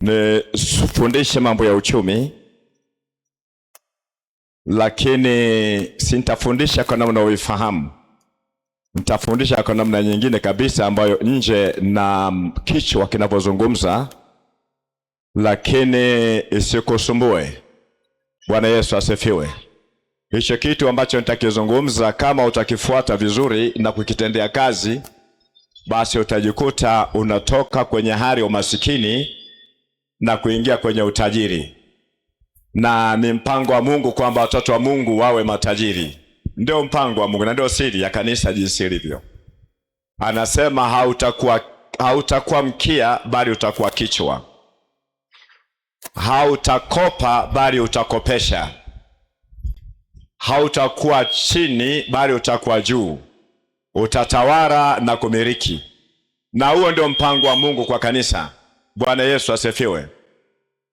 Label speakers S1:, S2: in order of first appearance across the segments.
S1: nifundishe mambo ya uchumi, lakini sintafundisha kwa namna uifahamu. Nitafundisha kwa namna nyingine kabisa ambayo nje na kichwa kinapozungumza, lakini isikusumbue. Bwana Yesu asifiwe. Hicho kitu ambacho nitakizungumza, kama utakifuata vizuri na kukitendea kazi, basi utajikuta unatoka kwenye hali ya umasikini na kuingia kwenye utajiri. Na ni mpango wa Mungu kwamba watoto wa Mungu wawe matajiri. Ndio mpango wa Mungu na ndio siri ya kanisa jinsi ilivyo. Anasema hautakuwa mkia bali utakuwa kichwa. Hautakopa bali utakopesha. Hautakuwa chini bali utakuwa juu. Utatawala na kumiliki. Na huo ndio mpango wa Mungu kwa kanisa. Bwana Yesu asifiwe.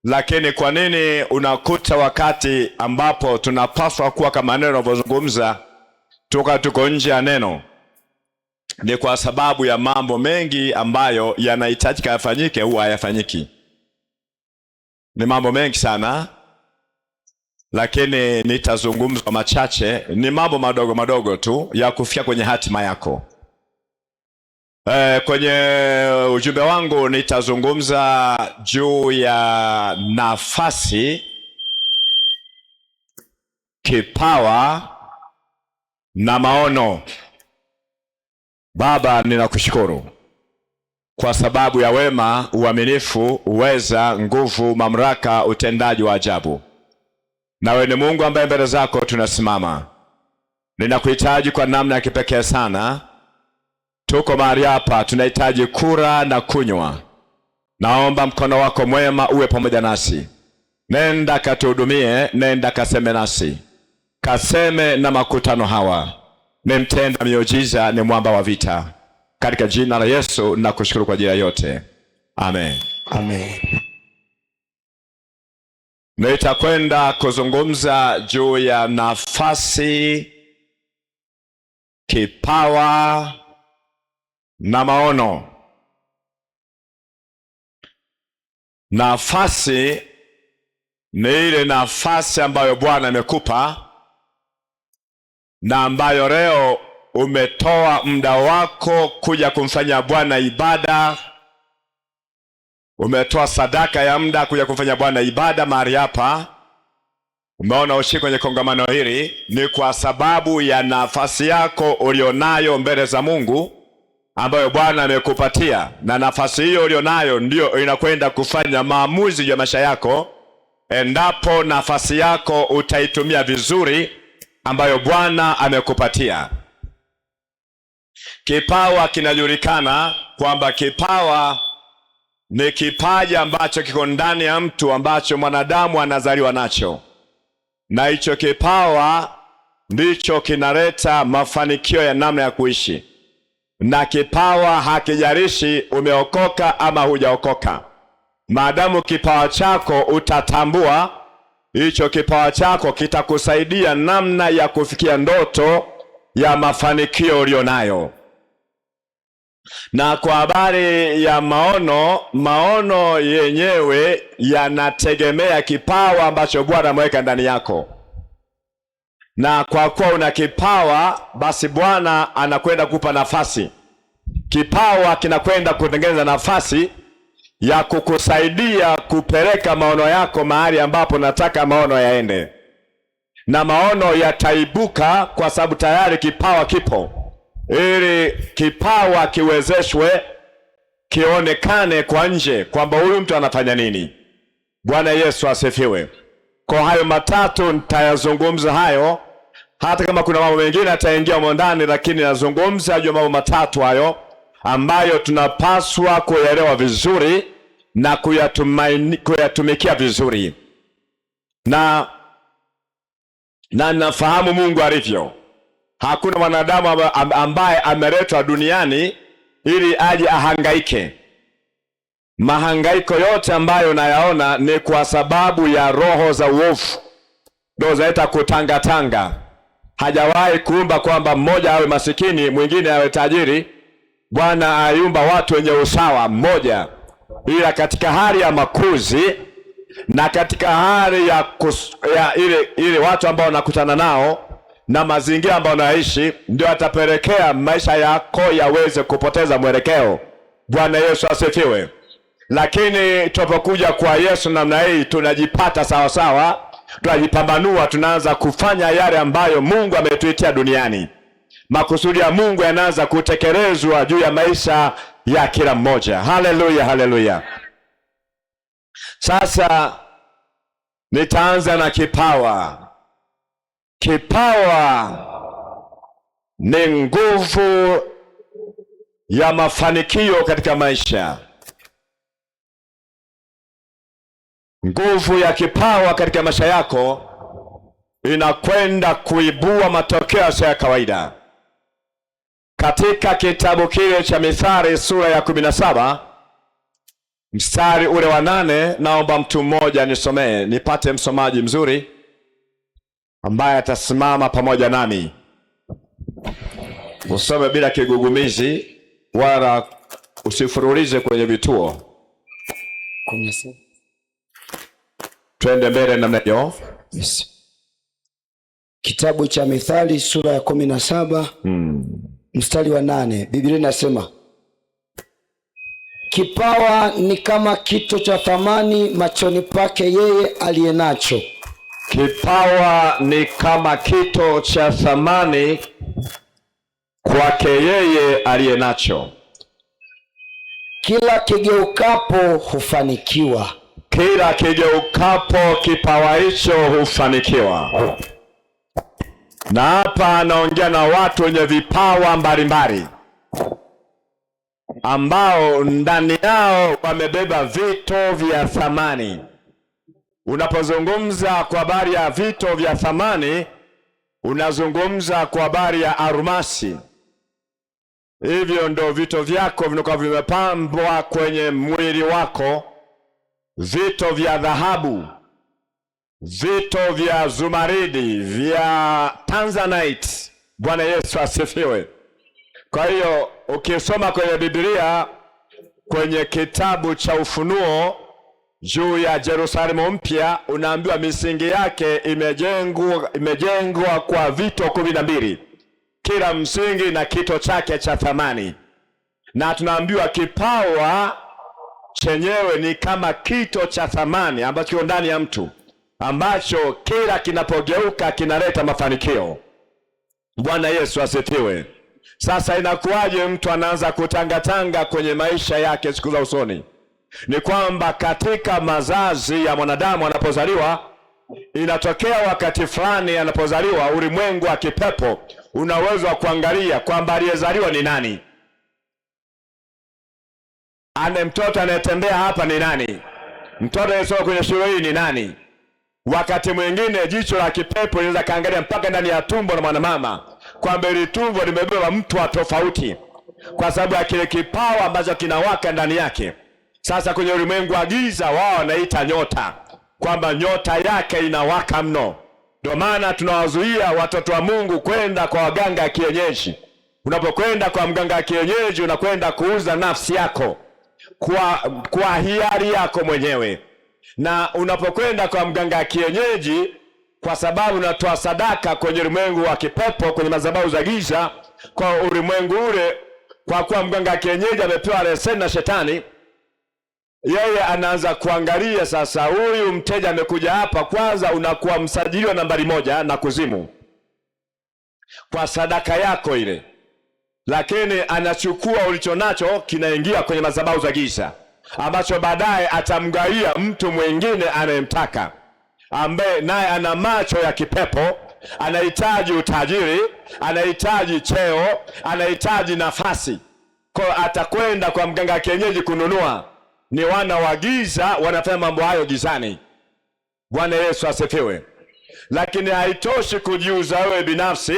S1: Lakini kwa nini unakuta wakati ambapo tunapaswa kuwa kama neno linazungumza tuko nje ya neno? Ni kwa sababu ya mambo mengi ambayo yanahitajika yafanyike huwa hayafanyiki. Ni mambo mengi sana, lakini nitazungumza machache. Ni mambo madogo madogo tu ya kufikia kwenye hatima yako. Kwenye ujumbe wangu nitazungumza juu ya nafasi, kipawa na maono. Baba, ninakushukuru kwa sababu ya wema, uaminifu, uweza, nguvu, mamlaka, utendaji wa ajabu. Nawe ni Mungu ambaye mbele zako tunasimama. Ninakuhitaji kwa namna ya kipekee sana. Tuko mahali hapa, tunahitaji kula na kunywa. Naomba mkono wako mwema uwe pamoja nasi. Nenda katuhudumie, nenda kaseme nasi. Kaseme na makutano hawa. Ni mtenda miujiza, ni mwamba wa vita. Katika jina la Yesu nakushukuru kwa ajili ya yote. Amen.
S2: Amen.
S1: Nitakwenda kuzungumza juu ya nafasi, kipawa na maono. Nafasi ni ile nafasi ambayo Bwana amekupa na ambayo leo umetoa muda wako kuja kumfanya Bwana ibada. Umetoa sadaka ya muda kuja kumfanya Bwana ibada mahali hapa. Umeona ushiriki kwenye kongamano hili ni kwa sababu ya nafasi yako ulionayo mbele za Mungu ambayo Bwana amekupatia, na nafasi hiyo ulionayo ndio inakwenda kufanya maamuzi ya maisha yako, endapo nafasi yako utaitumia vizuri ambayo Bwana amekupatia. Kipawa kinajulikana kwamba kipawa ni kipaji ambacho kiko ndani ya mtu ambacho mwanadamu anazaliwa nacho. Na hicho kipawa ndicho kinaleta mafanikio ya namna ya kuishi. Na kipawa hakijalishi umeokoka ama hujaokoka. Maadamu kipawa chako utatambua, hicho kipawa chako kitakusaidia namna ya kufikia ndoto ya mafanikio ulionayo. Na kwa habari ya maono, maono yenyewe yanategemea kipawa ambacho Bwana ameweka ndani yako. Na kwa kuwa una kipawa, basi Bwana anakwenda kukupa nafasi. Kipawa kinakwenda kutengeneza nafasi ya kukusaidia kupeleka maono yako mahali ambapo nataka maono yaende. Na maono yataibuka kwa sababu tayari kipawa kipo. Ili kipawa kiwezeshwe, kionekane kwa nje kwamba huyu mtu anafanya nini. Bwana Yesu asifiwe. Kwa hayo matatu nitayazungumza hayo, hata kama kuna mambo mengine ataingia humo ndani, lakini nazungumza juu mambo matatu hayo ambayo tunapaswa kuyaelewa vizuri na kuyatumikia vizuri. Na nafahamu Mungu alivyo. Hakuna mwanadamu ambaye ameletwa duniani ili aje ahangaike. Mahangaiko yote ambayo nayaona ni kwa sababu ya roho za uovu. Ndio zaita kutangatanga. Hajawahi kuumba kwamba mmoja awe masikini, mwingine awe tajiri. Bwana ayumba watu wenye usawa mmoja. ila katika hali ya makuzi na katika hali ya ile watu ambao wanakutana nao na mazingira ambayo unaishi, ndio atapelekea maisha yako yaweze kupoteza mwelekeo. Bwana Yesu asifiwe. Lakini tunapokuja kwa Yesu namna hii, tunajipata sawa sawa, tunajipambanua, tunaanza kufanya yale ambayo Mungu ametuitia duniani. Makusudi ya Mungu yanaanza kutekelezwa juu ya maisha ya kila mmoja. Haleluya, haleluya. Sasa nitaanza na kipawa. Kipawa ni nguvu ya mafanikio katika maisha. Nguvu ya kipawa katika maisha yako inakwenda kuibua matokeo ya kawaida. Katika kitabu kile cha Mithali sura ya 17 mstari ule wa 8, naomba mtu mmoja nisomee, nipate msomaji mzuri ambaye atasimama pamoja nami. Usome bila kigugumizi wala usifurulize kwenye vituo. Twende mbele namna hiyo.
S2: Yes. Kitabu cha Mithali sura ya 17 mstari wa 8, Biblia inasema, kipawa ni kama kito cha thamani machoni pake yeye aliyenacho.
S1: Kipawa ni kama kito cha thamani kwake yeye aliyenacho.
S2: Kila kigeukapo hufanikiwa.
S1: Kila kigeukapo kipawa hicho hufanikiwa. Na hapa anaongea na watu wenye vipawa mbalimbali ambao ndani yao wamebeba vito vya thamani. Unapozungumza kwa habari ya vito vya thamani, unazungumza kwa habari ya almasi. Hivyo ndio vito vyako vinakuwa vimepambwa kwenye mwili wako, vito vya dhahabu, vito vya zumaridi, vya tanzanite. Bwana Yesu asifiwe. Kwa hiyo ukisoma kwenye Biblia kwenye kitabu cha Ufunuo juu ya Yerusalemu mpya, unaambiwa misingi yake imejengwa kwa vito 12, kila msingi na kito chake cha thamani. Na tunaambiwa kipawa chenyewe ni kama kito cha thamani ambacho kiko ndani ya mtu, ambacho kila kinapogeuka kinaleta mafanikio. Bwana Yesu asifiwe. Sasa inakuwaje mtu anaanza kutangatanga kwenye maisha yake siku za usoni? Ni kwamba katika mazazi ya mwanadamu anapozaliwa, inatokea wakati fulani anapozaliwa, ulimwengu wa kipepo una uwezo wa kuangalia kwamba aliyezaliwa ni nani. Mtoto anayetembea hapa ni nani? Mtoto anayesoma kwenye shule hii ni nani? Wakati mwingine jicho la kipepo linaweza kaangalia mpaka ndani ya tumbo la mwanamama, kwamba ile tumbo limebeba mtu wa tofauti kwa sababu ya kile kipawa ambacho kinawaka ndani yake. Sasa kwenye ulimwengu wa giza wao wanaita nyota, kwamba nyota yake inawaka mno. Ndio maana tunawazuia watoto wa Mungu kwenda kwa waganga ya kienyeji. Unapokwenda kwa mganga ya kienyeji, unakwenda kuuza nafsi yako kwa hiari yako mwenyewe. Na unapokwenda kwa mganga ya kienyeji, kwa sababu unatoa sadaka kwenye ulimwengu wa kipepo, kwenye madhabahu za giza, kwa ulimwengu ule, kwa kuwa mganga ya kienyeji amepewa leseni na shetani, yeye anaanza kuangalia sasa, huyu mteja amekuja hapa, kwanza unakuwa msajiliwa nambari 1 na kuzimu kwa sadaka yako ile, lakini anachukua ulichonacho kinaingia kwenye madhabahu za giza, ambacho baadaye atamgaia mtu mwingine anayemtaka, ambaye naye ana macho ya kipepo, anahitaji utajiri, anahitaji cheo, anahitaji nafasi. Kwa atakwenda kwa mganga kienyeji kununua. Ni wana wa giza wanafanya mambo hayo gizani. Bwana Yesu asifiwe. Lakini haitoshi kujiuza wewe binafsi.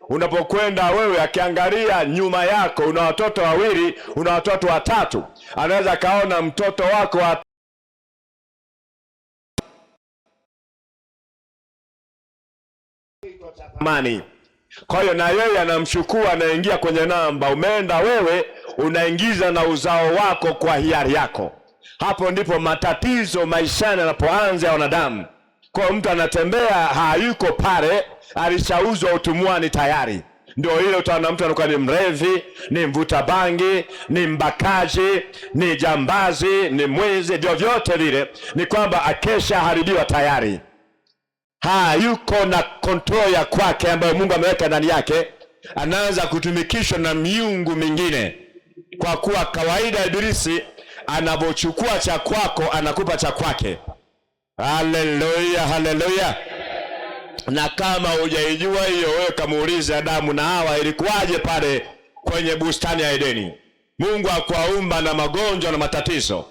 S1: Unapokwenda wewe, akiangalia nyuma yako, una watoto wawili, una watoto watatu, anaweza kaona mtoto wako wa thamani. Kwa hiyo na yeye anamchukua, anaingia kwenye namba. Umeenda wewe unaingiza na uzao wako kwa hiari yako. Hapo ndipo matatizo maishani yanapoanza ya wanadamu. Kwa mtu anatembea hayuko pale, alishauzwa utumwani tayari. Ndio ile utaona mtu anakuwa ni mrevi, ni mvuta bangi, ni mbakaji, ni jambazi, ni mwizi, vyovyote vile ni kwamba akesha haribiwa tayari. Hayuko na kontrol ya kwake ambayo Mungu ameweka ndani yake, anaanza kutumikishwa na miungu mingine. Kwa kuwa kawaida Ibilisi anapochukua cha kwako anakupa cha kwake. Haleluya, haleluya. Na kama hujaijua hiyo, wewe kamuulize Adamu na Hawa ilikuwaje pale kwenye bustani ya Edeni. Mungu hakuwaumba na magonjwa na matatizo,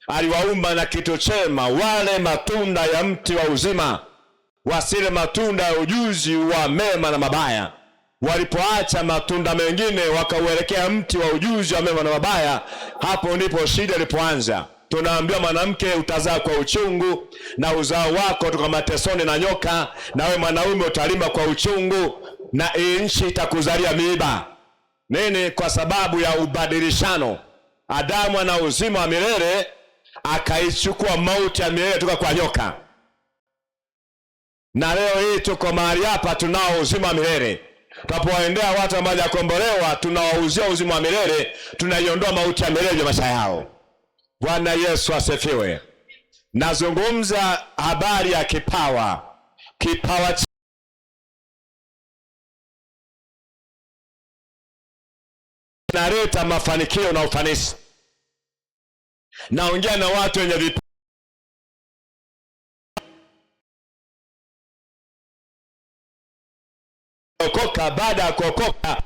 S1: aliwaumba na kitu chema, wale matunda ya mti wa uzima, wasile matunda ya ujuzi wa mema na mabaya. Walipoacha matunda mengine wakauelekea mti wa ujuzi wa mema na mabaya, hapo ndipo shida ilipoanza. Tunaambiwa mwanamke utazaa kwa uchungu na uzao wako toka matesoni na nyoka, na wewe mwanaume utalima kwa uchungu na nchi itakuzalia miiba. Nini? Kwa sababu ya ubadilishano. Adamu ana uzima wa milele, akaichukua mauti ya milele toka kwa nyoka. Na leo hii tuko mahali hapa tunao uzima wa milele. Tunapoendea watu ambao hawajakombolewa, tunawauzia uzima wa milele, tunaiondoa mauti ya milele ya maisha yao. Bwana Yesu asifiwe. Nazungumza habari ya kipawa. Kipawa kinaleta mafanikio na ufanisi. Naongea na watu wenye vipawa. Kuokoka, baada ya kuokoka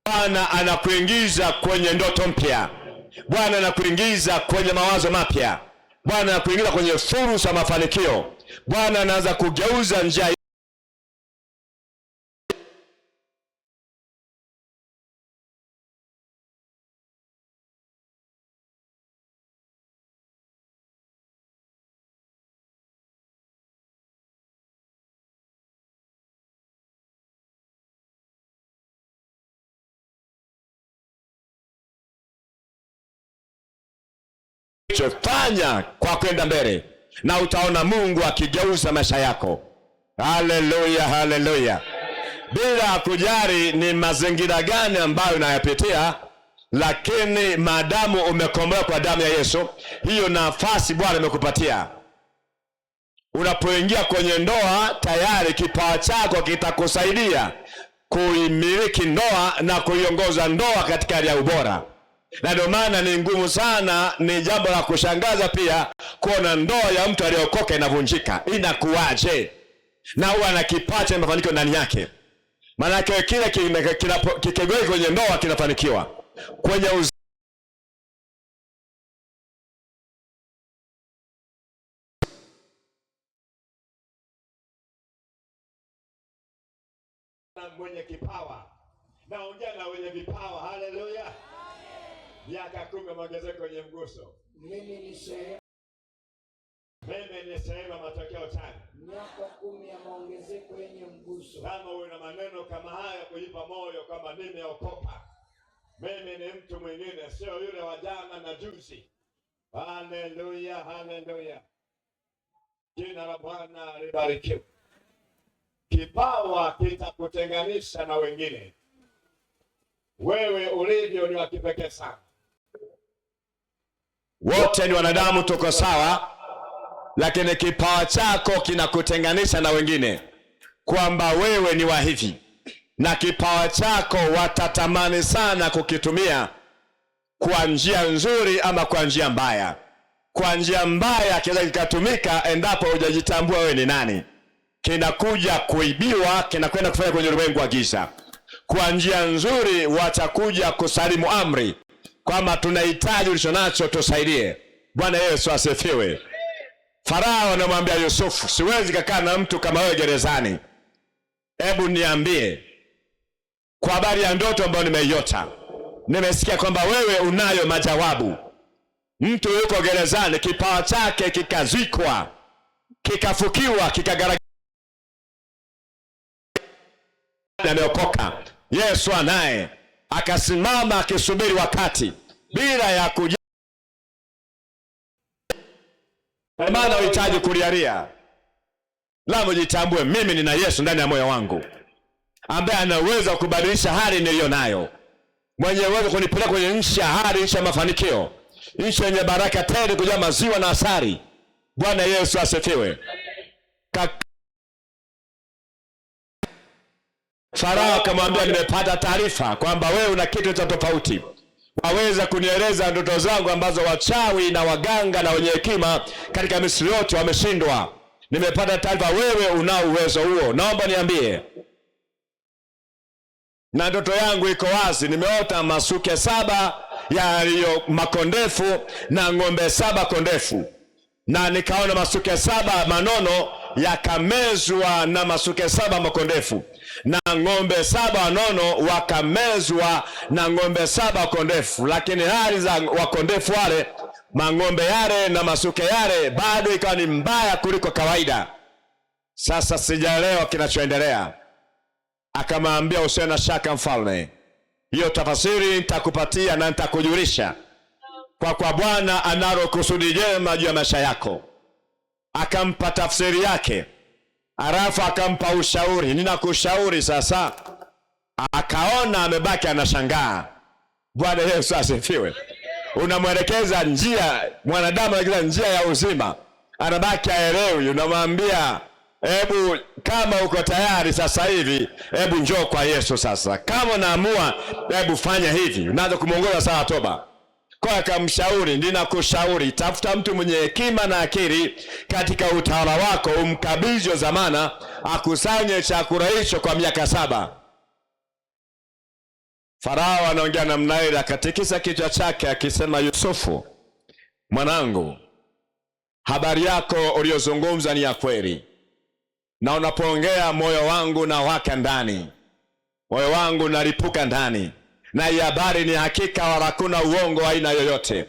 S1: Bwana anakuingiza kwenye ndoto mpya. Bwana anakuingiza kwenye mawazo mapya. Bwana anakuingiza kwenye fursa ya mafanikio. Bwana anaanza kugeuza njia fanya kwa kwenda mbele, na utaona Mungu akigeuza maisha yako. Haleluya, haleluya. Bila kujali ni mazingira gani ambayo unayapitia, lakini maadamu umekombolewa kwa damu ya Yesu, hiyo nafasi Bwana amekupatia. Unapoingia kwenye ndoa, tayari kipawa chako kitakusaidia kuimiliki ndoa na kuiongoza ndoa katika hali ya ubora. Na ndio maana ni ngumu sana, ni jambo la kushangaza pia kuona ndoa ya mtu aliyeokoka inavunjika. Inakuwaje? Na huwa na kipawa cha mafanikio ndani yake. Maana yake kile kikegoi kwenye ndoa kinafanikiwa. Kwenye mwenye kipawa. Naongea na wenye vipawa. Haleluya. Miaka 10 maongezeko kwenye mguso.
S2: Mimi ni sehemu
S1: ya matokeo chanya.
S2: Miaka 10 ya maongezeko yenye mguso.
S1: Kama una maneno kama haya kuipa moyo kama nimeokoka, mimi ni mtu mwingine, sio yule wa jana na juzi. Haleluya, haleluya. Jina la Bwana libarikiwe. Kipawa kitakutenganisha na wengine. Wewe ulivyo ni wa kipekee sana. Wote ni wanadamu, tuko sawa, lakini kipawa chako kinakutenganisha na wengine, kwamba wewe ni wa hivi, na kipawa chako watatamani sana kukitumia kwa njia nzuri ama kwa njia mbaya. Kwa njia mbaya kinaweza kikatumika endapo hujajitambua wewe ni nani. Kinakuja kuibiwa, kinakwenda kufanya kwenye ulimwengu wa giza. Kwa njia nzuri watakuja kusalimu amri kwamba tunahitaji ulichonacho, tusaidie. Bwana Yesu asifiwe. Farao anamwambia Yusufu, siwezi kukaa na mtu kama wewe gerezani. Hebu niambie kwa habari ya ndoto ambayo nimeiota. Nimesikia kwamba wewe unayo majawabu. Mtu yuko gerezani, kipawa chake kikazikwa, kikafukiwa, kikagaragara. Ameokoka. Yesu anaye akasimama akisubiri wakati. bila ya maana uhitaji kulialia. Lazima jitambue, mimi nina Yesu ndani ya moyo wangu ambaye ana uwezo wa kubadilisha hali niliyo nayo, mwenye uwezo kunipeleka kwenye nchi ya hali, nchi ya mafanikio, nchi yenye baraka tele kujaa maziwa na asali. Bwana Yesu asifiwe. Farao akamwambia, nimepata taarifa kwamba wewe una kitu cha tofauti, waweza kunieleza ndoto zangu ambazo wachawi na waganga na wenye hekima katika Misri yote wameshindwa. Nimepata taarifa wewe una uwezo huo, naomba niambie. Na ndoto yangu iko wazi, nimeota masuke 7 yaliyo makondefu na ng'ombe 7 kondefu, na nikaona masuke 7 manono yakamezwa na masuke 7 makondefu, na ng'ombe 7 wanono wakamezwa na ng'ombe 7 kondefu. Lakini hali za wakondefu wale, mang'ombe yale na masuke yale, bado ikawa ni mbaya kuliko kawaida. Sasa sijaelewa kinachoendelea. Akamwambia, usiwe na shaka mfalme, hiyo tafasiri nitakupatia na nitakujulisha, kwa Bwana analo kusudi jema juu ya maisha yako. Akampa tafsiri yake, alafu akampa ushauri, ninakushauri sasa. Akaona amebaki anashangaa. Bwana Yesu asifiwe. Unamwelekeza njia, mwanadamu anaelekeza njia ya uzima, anabaki haelewi. Unamwambia, hebu kama uko tayari sasa hivi, hebu njoo kwa Yesu sasa. Kama unaamua, hebu fanya hivi. Unaanza kumuongoza sawa toba. Kwa akamshauri, ninakushauri tafuta mtu mwenye hekima na akili katika utawala wako, umkabidhi dhamana akusanye chakula hicho kwa miaka 7. Farao anaongea namna ile, akatikisa kichwa chake akisema, Yusufu mwanangu, habari yako uliyozungumza ni ya kweli, na unapoongea moyo wangu na waka ndani, moyo wangu nalipuka ndani, na hii habari ni hakika, wala hakuna uongo aina yoyote.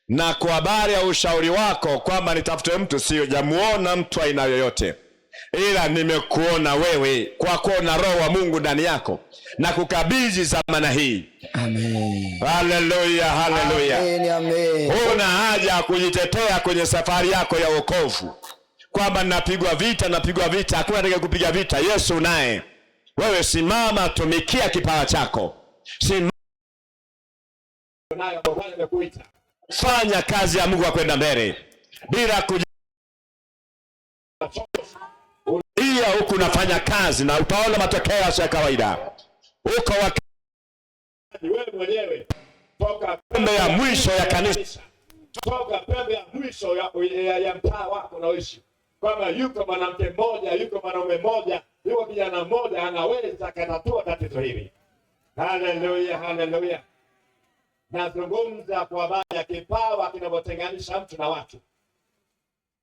S1: Na kwa habari ya ushauri wako kwamba nitafute mtu, sijamuona mtu aina yoyote, ila nimekuona wewe, kwa kuona Roho wa Mungu ndani yako, na kukabidhi dhamana hii.
S2: Amen.
S1: Haleluya, haleluya.
S2: Amen, amen.
S1: Huna haja ya kujitetea kwenye safari yako ya wokovu, kwamba napigwa vita. Hakuna atakaye kupiga vita, Yesu naye. Wewe simama, tumikia kipawa chako. Fanya kazi ya Mungu kwenda mbele bila hiya huku unafanya kazi na utaona matokeo ya kawaida. Uko wewe mwenyewe toka pembe ya mwisho ya kanisa, toka pembe ya mwisho ya mtaa wako unaoishi, kwamba yuko mwanamke mmoja, yuko mwanaume mmoja, yuko kijana mmoja anaweza katatua tatizo hili. Haleluya, haleluya. Nazungumza kwa habari ya kipawa kinavyotenganisha mtu na watu.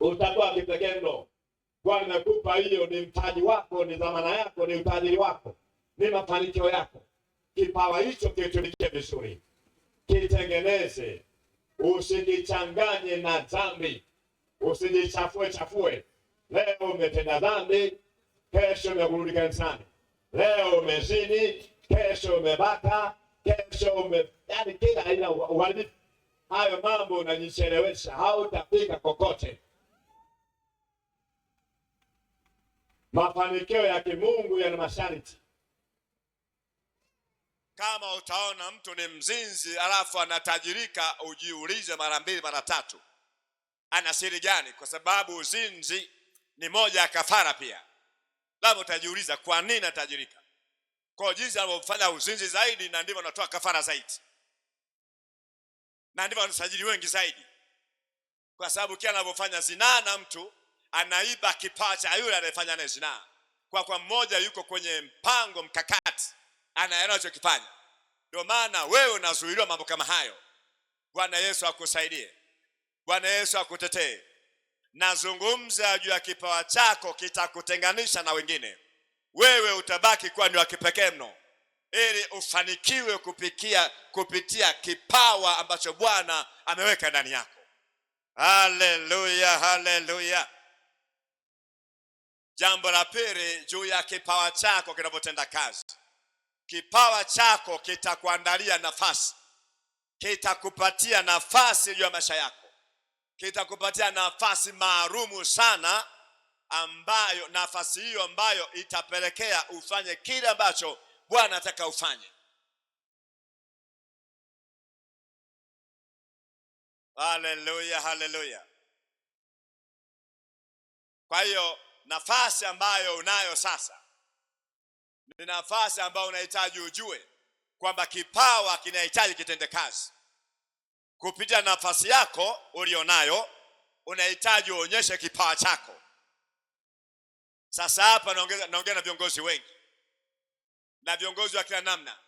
S1: Utakuwa kipekee mno. Bwana amekupa hiyo, ni mtaji wako, ni dhamana yako, ni utajiri wako, ni mafanikio yako. Kipawa hicho kitumikie vizuri, kitengeneze, usijichanganye na dhambi, usijichafue. Leo umetenda dhambi, kesho umerudi kanisani. Leo umezini, kesho umebaka, kesho yani kila aina uharibifu. Hayo mambo unajichelewesha, hautafika kokote. Mafanikio ya kimungu yana masharti. Kama utaona mtu ni mzinzi alafu anatajirika, ujiulize mara 2 mara 3, ana siri gani? Kwa sababu uzinzi ni moja ya kafara pia. Labda utajiuliza kwa nini anatajirika. Kwa jinsi anavyofanya uzinzi zaidi, na ndivyo anatoa kafara zaidi, na ndivyo anasajili wengi zaidi. Kwa sababu kila anavyofanya zinaa na mtu, anaiba kipawa cha yule anayefanya naye zinaa. Kwa mmoja yuko kwenye mpango mkakati, anaelewa anachokifanya. Ndio maana wewe unazuiliwa mambo kama hayo. Bwana Yesu akusaidie. Bwana Yesu akutetee. Nazungumza juu ya kipawa chako, kitakutenganisha na wengine. Wewe utabaki kuwa ni wa kipekee mno, ili ufanikiwe kupitia kipawa ambacho Bwana ameweka ndani yako. Haleluya, haleluya. Jambo la pili juu ya kipawa chako kinapotenda kazi. Kipawa chako kitakuandalia nafasi kitakupatia nafasi juu ya maisha yako, kitakupatia nafasi maalumu sana, ambayo nafasi hiyo ambayo itapelekea ufanye kile ambacho Bwana anataka ufanye. Haleluya, haleluya. Kwa hiyo nafasi ambayo unayo sasa ni nafasi ambayo unahitaji ujue kwamba kipawa kinahitaji kitende kazi. Kupitia nafasi yako ulionayo unahitaji uonyeshe kipawa chako. Sasa hapa naongea na viongozi wengi, na viongozi wa kila namna,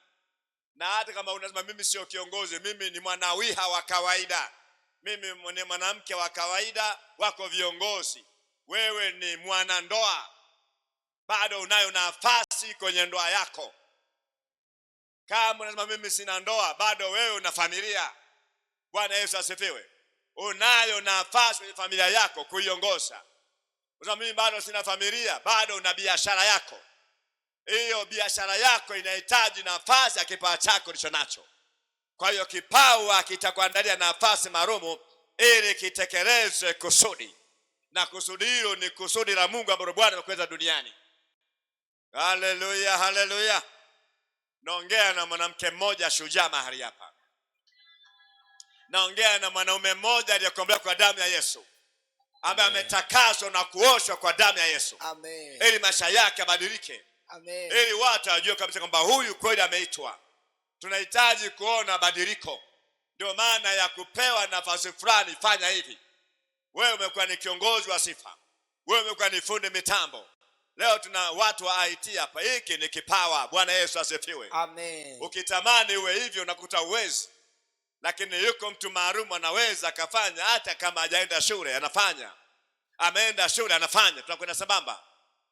S1: na hata kama unasema mimi sio kiongozi, mimi ni mwanawiha wa kawaida, mimi ni mwanamke wa kawaida, wako viongozi, wewe ni mwanandoa, bado unayo nafasi kwenye ndoa yako. Kama unasema mimi sina ndoa, bado wewe una familia. Bwana Yesu asifiwe. Unayo nafasi kwenye familia yako kuiongoza. Unasema mimi bado sina familia, bado una biashara yako. Hiyo biashara yako inahitaji nafasi ya kipawa chako ulicho nacho. Kwa hiyo kipawa kitakuandalia nafasi maalumu ili kitekeleze kusudi. Na kusudi hilo ni kusudi la Mungu ambalo Bwana amekuleta duniani. Haleluya, haleluya. Naongea na mwanamke mmoja shujaa mahali hapa. Naongea na mwanaume mmoja aliyekombolewa kwa damu ya Yesu, ambaye ametakaswa na kuoshwa kwa damu ya Yesu. Amen. Ili maisha yake yabadilike. Amen. Ili watu wajue kabisa kwamba huyu kweli ameitwa. Tunahitaji kuona badiliko. Ndio maana ya kupewa nafasi fulani, fanya hivi. Wewe umekuwa ni kiongozi wa sifa, wewe umekuwa ni fundi mitambo. Leo tuna watu wa IT hapa, hiki ni kipawa. Bwana Yesu asifiwe. Amen. Ukitamani uwe hivyo unakuta uwezi, lakini yuko mtu maalum anaweza akafanya, hata kama hajaenda shule anafanya, ameenda shule anafanya. Tunakwenda sambamba.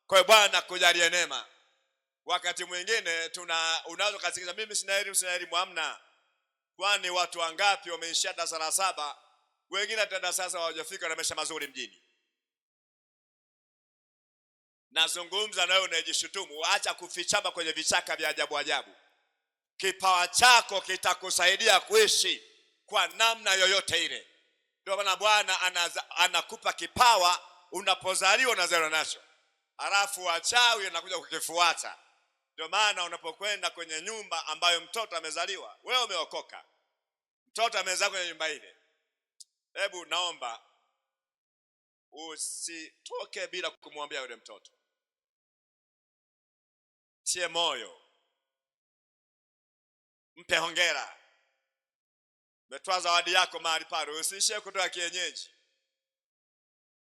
S1: Kwa hiyo Bwana kujalie neema. Wakati mwingine unaweza kusikiliza mimi sina elimu, hamna. Kwani watu wangapi wameishia darasa la 7, wengine hata sasa hawajafika na maisha mazuri mjini. Nazungumza na wewe unajishutumu, acha kufichama kwenye vichaka vya ajabu ajabu. Kipawa chako kitakusaidia kuishi kwa namna yoyote ile. Ndio maana Bwana anakupa kipawa unapozaliwa, unazaliwa nacho. Alafu wachawi wanakuja kukifuata. Ndio maana unapokwenda kwenye nyumba ambayo mtoto amezaliwa, wewe umeokoka, mtoto amezaliwa kwenye nyumba ile, hebu naomba usitoke bila kumwambia yule mtoto. Tie moyo, mpe hongera, umetoa zawadi yako mahali pale. Usiishie kutoa kienyeji,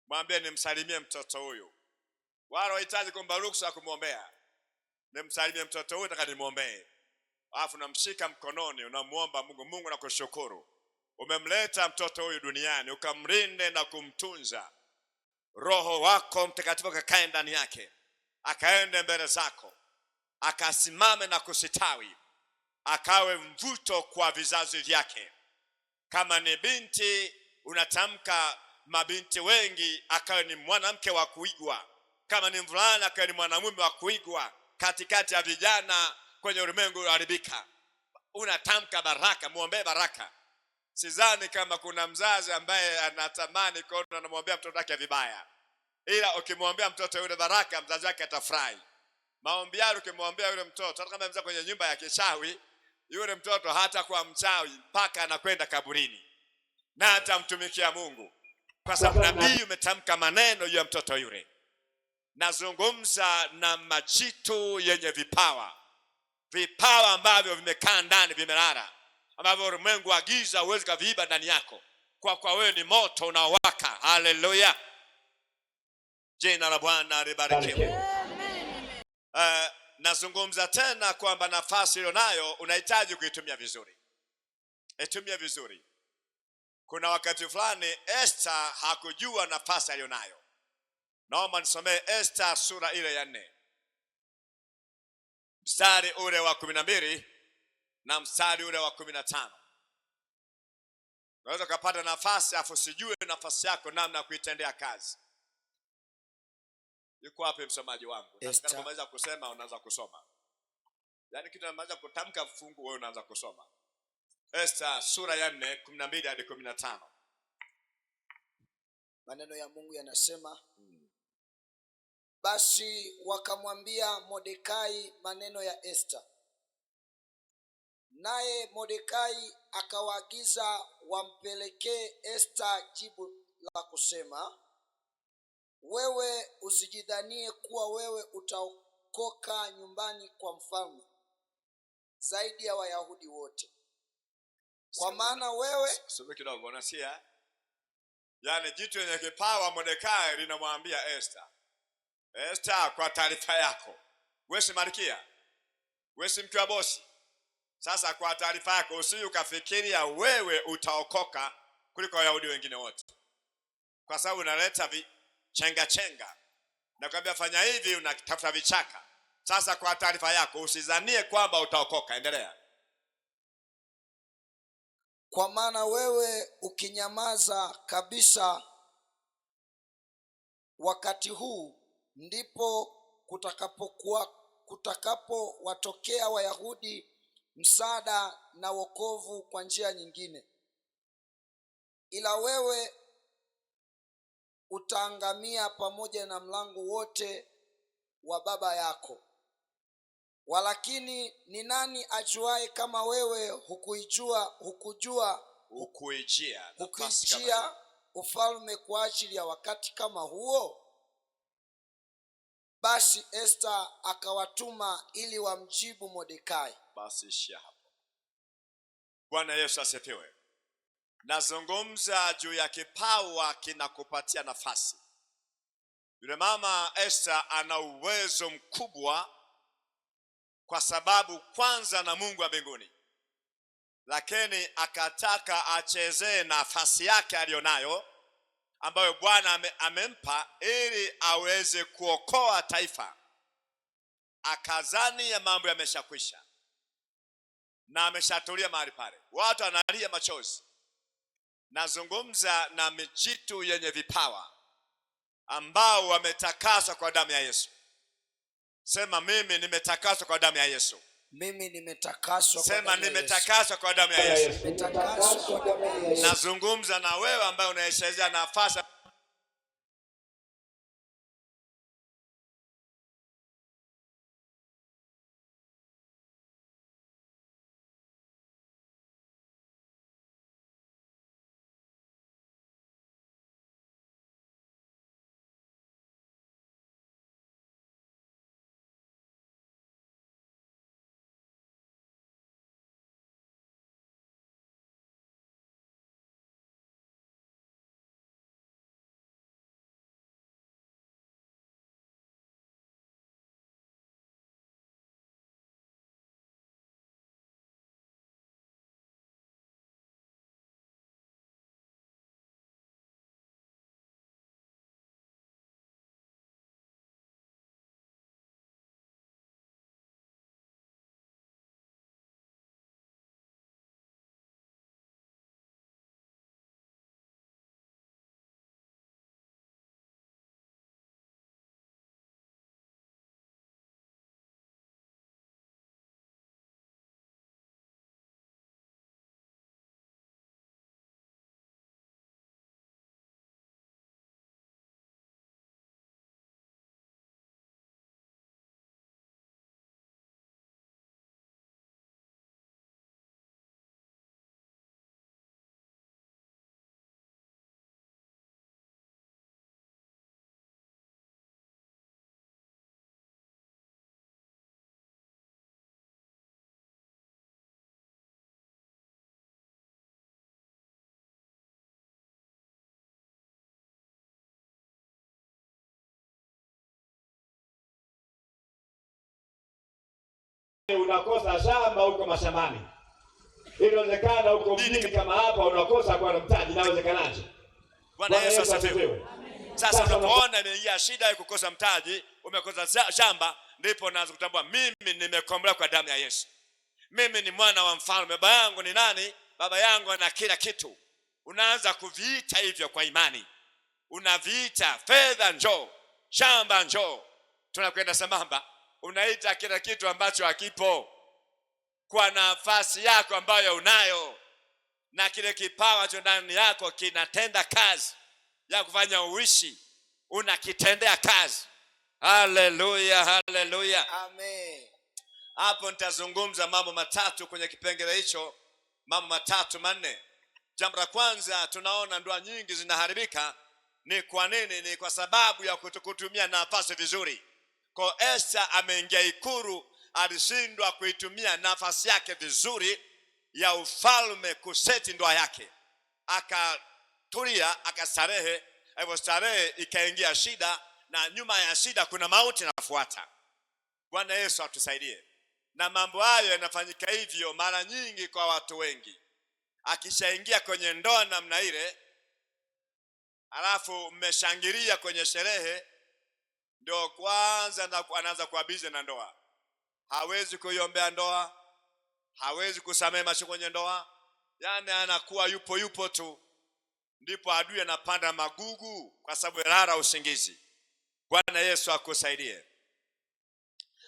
S1: mwambie nimsalimie mtoto huyu. Wala unahitaji kumpa ruhusa kumwombea, nimsalimie mtoto huyu, nataka nimwombee. Alafu namshika mkononi, unamuomba Mungu. Mungu nakushukuru, umemleta mtoto huyu duniani, ukamlinde na kumtunza. Roho wako Mtakatifu akakae ndani yake, akaende mbele zako, akasimame na kusitawi, akawe mvuto kwa vizazi vyake. Kama ni binti, unatamka mabinti wengi, akawe ni mwanamke wa kuigwa. Kama ni mvulana, akawe ni mwanamume wa kuigwa katikati ya vijana kwenye ulimwengu ulioharibika. Unatamka baraka, muombe baraka. Sidhani kama kuna mzazi ambaye anatamani kuona anamwombea mtoto wake vibaya, ila ukimwombea mtoto yule baraka, mzazi wake atafurahi. Maombi yako ukimwombea yule mtoto, hata kama mzaa kwenye nyumba ya kichawi, yule mtoto hata kwa mchawi mpaka anakwenda kaburini na atamtumikia Mungu, kwa sababu nabii umetamka maneno ya mtoto yule. Nazungumza na majitu yenye vipawa ambavyo vimekaa ndani, vimelala, ambavyo ulimwengu wa giza huwezi kuviiba ndani yako, kwa wewe ni moto unaowaka. Haleluya, jina la Bwana libarikiwe. Nazungumza tena kwamba nafasi ulionayo unahitaji kuitumia vizuri. Itumie vizuri. Kuna wakati fulani Esther hakujua nafasi alionayo. Naomba nisomee Esther sura ile ya 4. Mstari ule wa 12 na mstari ule wa 15. Unaweza kupata nafasi afu sijue nafasi yako namna ya kuitendea kazi. Yuko wapi msomaji wangu? Unaweza kusema, unaanza kusoma. Yaani kitu unaweza kutamka fungu, wewe unaanza kusoma. Esta sura ya 4, 12 hadi 15.
S2: Maneno ya Mungu yanasema, basi wakamwambia Mordekai maneno ya Esta. Naye Mordekai akawaagiza wampelekee Esta jibu la kusema, wewe usijidhanie kuwa wewe utaokoka nyumbani kwa mfalme zaidi ya Wayahudi wote, kwa maana wewe
S1: subiri kidogo, unasikia? Yaani jitu yenye kipawa Mordekai linamwambia Esta, Esta, kwa taarifa yako, wewe si malkia, wewe si mke wa bosi. Sasa kwa taarifa yako, usije ukafikiria wewe utaokoka kuliko Wayahudi wengine wote, kwa sababu unaleta chenga na kwambia fanya hivi, unatafuta vichaka. Sasa kwa taarifa yako, usizanie kwamba utaokoka. Endelea.
S2: Kwa maana wewe ukinyamaza kabisa wakati huu, ndipo kutakapowatokea Wayahudi msaada na wokovu kwa njia nyingine, ila wewe utaangamia pamoja na mlango wote wa baba yako. Walakini ni nani ajuaye kama wewe hukuijia ufalme kwa ajili ya wakati kama huo? Basi Esta akawatuma ili wamjibu Mordekai.
S1: Basi ishia hapo. Bwana Yesu asifiwe. Nazungumza juu ya kipawa kinakupatia nafasi. Yule mama Esta ana uwezo mkubwa kwa sababu kwanza na Mungu wa mbinguni, lakini akataka achezee nafasi yake alionayo ambayo Bwana amempa ili aweze kuokoa taifa. Akazani ya mambo yameshakwisha na ameshatulia mahali pale, watu analia machozi. Nazungumza na mijitu yenye vipawa ambao wametakaswa kwa damu ya Yesu. Sema, mimi nimetakaswa kwa damu ya Yesu.
S2: Mimi nimetakaswa kwa damu ya Yesu.
S1: Sema, nimetakaswa kwa damu ya Yesu. Nazungumza na wewe ambaye unaishezea nafasi unakosa shamba huko mashambani. Inawezekana huko mjini kama hapa unakosa kwa mtaji, inawezekanaje? Bwana Yesu asifiwe. Sasa unapoona imeingia shida ya kukosa mtaji, umekosa shamba, ndipo unaanza kutambua mimi nimekombolewa kwa damu ya Yesu. Mimi ni mwana wa mfalme. Baba yangu ni nani? Baba yangu ana kila kitu. Unaanza kuviita hivyo kwa imani. Unaviita fedha njoo, shamba njoo. Tunakwenda sambamba. Unaita kila kitu ambacho hakipo. kwa nafasi yako ambayo unayo, na kile kipawa cha ndani yako kinatenda kazi ya kufanya uishi, unakitendea kazi. Haleluya, haleluya,
S2: Amen.
S1: Hapo nitazungumza mambo matatu kwenye kipengele hicho, mambo matatu manne. Jambo la kwanza, tunaona ndoa nyingi zinaharibika. Ni kwa nini? Ni kwa sababu ya kutokutumia nafasi vizuri. Kwa Esther ameingia ikulu, alishindwa kuitumia nafasi yake vizuri ya ufalme kuseti ndoa yake. Akatulia, akastarehe. Alipostarehe ikaingia shida, na nyuma ya shida kuna mauti yanafuata. Bwana Yesu atusaidie. Na mambo hayo yanafanyika hivyo mara nyingi kwa watu wengi. Akishaingia kwenye ndoa namna ile, alafu mmeshangilia kwenye sherehe, ndio kwanza anaanza kuabize na ndoa. Hawezi kuiombea ndoa, hawezi kusamehe macho kwenye ndoa, yani anakuwa yupo tu. Ndipo adui anapanda magugu kwa sababu rara usingizi. Bwana Yesu akusaidie.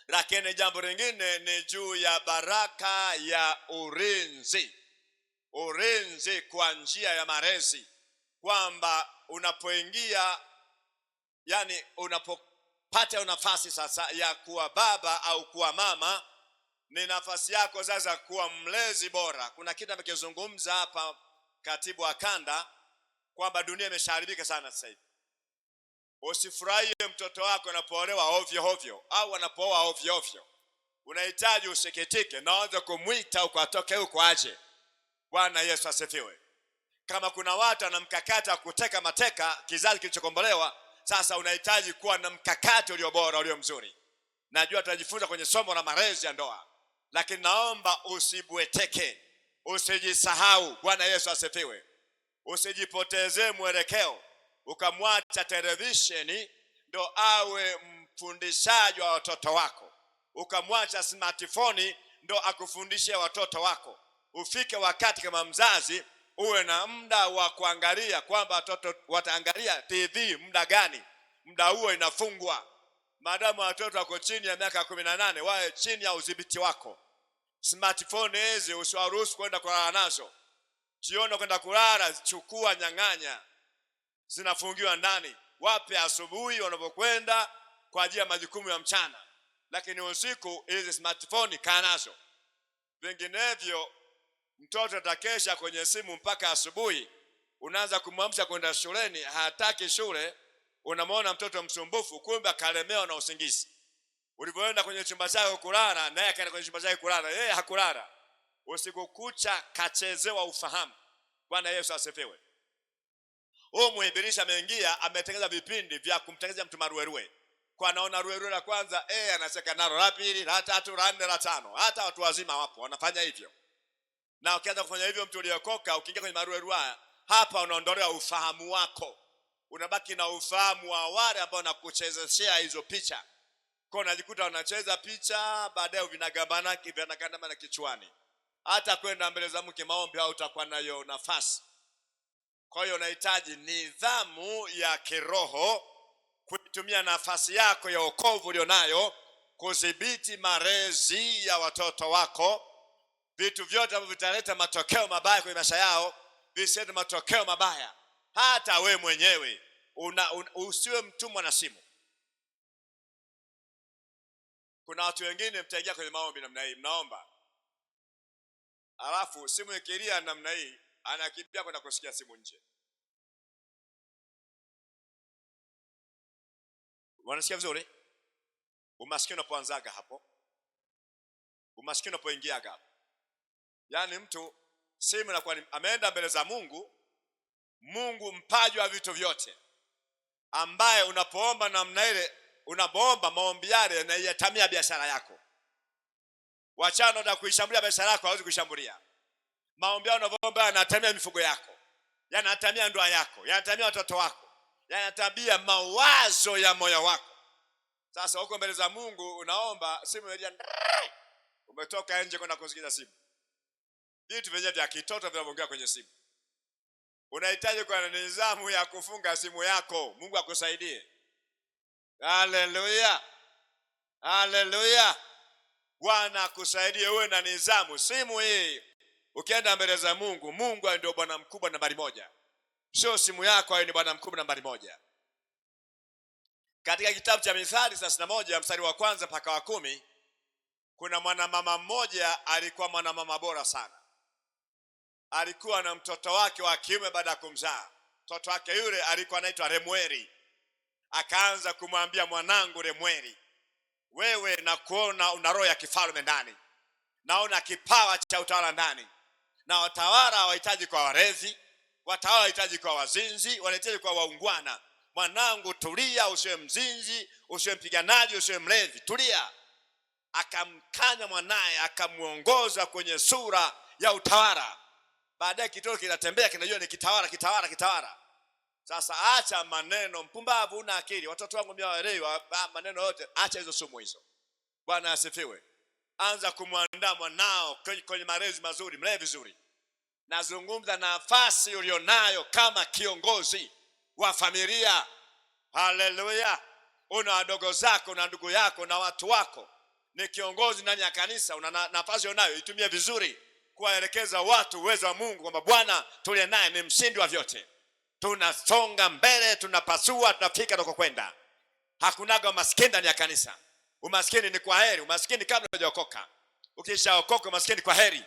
S1: Lakini jambo lingine ni juu ya baraka ya ulinzi. Ulinzi kwa njia ya malezi, kwamba unapoingia, yani unapopata nafasi sasa ya kuwa baba au kuwa mama, ni nafasi yako sasa kuwa mlezi bora. Kuna kitu amekizungumza hapa katibu wa kanda kwamba dunia imeshaharibika sana sasa hivi. Usifurahie mtoto wako anapoolewa ovyo ovyo au anapooa ovyo ovyo. Unahitaji usikitike na anza kumuita huko atoke huko aje. Bwana Yesu asifiwe. Kama kuna watu ana mkakati wa kuteka mateka kizazi kilichokombolewa, sasa unahitaji kuwa na mkakati ulio bora, ulio mzuri. Najua tutajifunza kwenye somo la malezi ya ndoa, lakini naomba usibweteke, usijisahau. Bwana Yesu asifiwe. Usijipotezee mwelekeo ukamwacha televisheni ndo awe mfundishaji wa watoto wako, ukamwacha smartphone ndo akufundishe watoto wako. Ufike wakati kama mzazi uwe na muda wa kuangalia kwamba watoto wataangalia TV muda gani. Muda huo inafungwa. Maadamu watoto wako chini ya miaka 18, wawe chini ya udhibiti wako. Smartphone hizi usiwaruhusu kwenda kulala nazo. Jioni kwenda kulala, chukua, nyang'anya. Zinafungiwa ndani. Wape asubuhi wanapokwenda kwa ajili ya majukumu ya mchana. Lakini usiku hizi smartphone kaa nazo. Vinginevyo mtoto atakesha kwenye simu mpaka asubuhi. Unaanza kumwamsha kwenda shuleni, hataki shule. Unamwona mtoto msumbufu, kumbe akalemewa na usingizi. Ulipoenda kwenye chumba chako kulala, naye akaenda kwenye chumba chake kulala, yeye hakulala. Usiku kucha kachezewa ufahamu. Bwana Yesu asifiwe. Mwibilisha ameingia, ametengeneza vipindi vya kumtengeneza mtu maruerue. Kwa anaona ruerue la kwanza, anacheka nalo, la pili, la tatu, la nne, la tano. Hata watu wazima wapo wanafanya hivyo. Na ukianza kufanya hivyo, mtu uliokoka ukiingia kwenye maruerue hapa, unaondolewa ufahamu wako. Unabaki na ufahamu wa wale ambao nakuchezeshea hizo picha. Kwa unajikuta unacheza picha, baadaye vinagandamana kichwani. Hata kwenda mbele za Mungu maombi au utakuwa nayo nafasi. Kwa hiyo unahitaji nidhamu ya kiroho kutumia nafasi yako ya wokovu ulionayo kudhibiti malezi ya watoto wako. Vitu vyote ambavyo vitaleta matokeo mabaya kwenye maisha yao visilete matokeo mabaya. Hata we mwenyewe usiwe mtumwa na simu. Kuna watu wengine mtaingia kwenye maombi namna hii, mnaomba, alafu simu ikilia namna hii anakimbia kwenda kusikia simu nje. Wanasikia vizuri? Umaskini unapoanzaga hapo. Umaskini unapoingiaga hapo. Yaani mtu simu inakuwa ameenda mbele za Mungu, Mungu mpaji wa vitu vyote, ambaye unapoomba namna ile, unapoomba maombi yale na yatamia biashara yako. Wachana na kuishambulia biashara yako, hawezi kuishambulia. Maombi yao unapoomba yanatamia mifugo yako, yanatamia ndoa yako, yanatamia watoto wako, yanatabia mawazo ya moyo wako. Sasa huko mbele za Mungu unaomba, simu inalia, umetoka nje kwenda kusikiza simu. Vitu vyenyewe vya kitoto vinavyoongea kwenye simu. Unahitaji kuwa na nidhamu ya kufunga simu yako. Mungu akusaidie. Haleluya. Haleluya. Bwana akusaidie uwe na nidhamu. Simu hii ukienda mbele za Mungu, Mungu ndio bwana mkubwa nambari moja. Sio simu yako, hayo ni bwana mkubwa nambari moja. Katika kitabu cha Mithali 31 mstari wa 1 mpaka wa 10, kuna mwanamama mmoja alikuwa mwanamama bora sana. Alikuwa na mtoto wake wa kiume baada ya kumzaa. Mtoto wake yule alikuwa anaitwa Lemueli. Akaanza kumwambia, mwanangu Lemueli, wewe na kuona una roho ya kifalme ndani. Naona kipawa cha utawala ndani. Na watawala hawahitaji kwa warezi, watawala hawahitaji kwa wazinzi, wanahitaji kwa waungwana. Mwanangu tulia, usiwe mzinzi, usiwe mpiganaji, usiwe mlevi, tulia. Akamkanya mwanae, akamuongoza kwenye sura ya utawala. Baadaye kitoto kinatembea, kinajua ni kitawala. Sasa acha maneno, mpumbavu una akili. Watoto wangu mwaelewi maneno yote, acha hizo sumu hizo. Bwana asifiwe. Anza kumwandaa mwanao kwenye malezi mazuri, mlee vizuri. Nazungumza nafasi ulionayo kama kiongozi wa familia. Haleluya. Una wadogo zako na ndugu yako na watu wako. Ni kiongozi ndani ya kanisa, una nafasi unayo, itumie vizuri kuwaelekeza watu uwezo wa Mungu, kwamba Bwana tuliye naye ni mshindi wa vyote. Tunasonga mbele, tunapasua, tunafika tunakokwenda. Hakunaga umaskini ndani ya kanisa. Umaskini ni kwa heri. Umaskini kabla hujaokoka. Ukishaokoka umaskini kwa heri.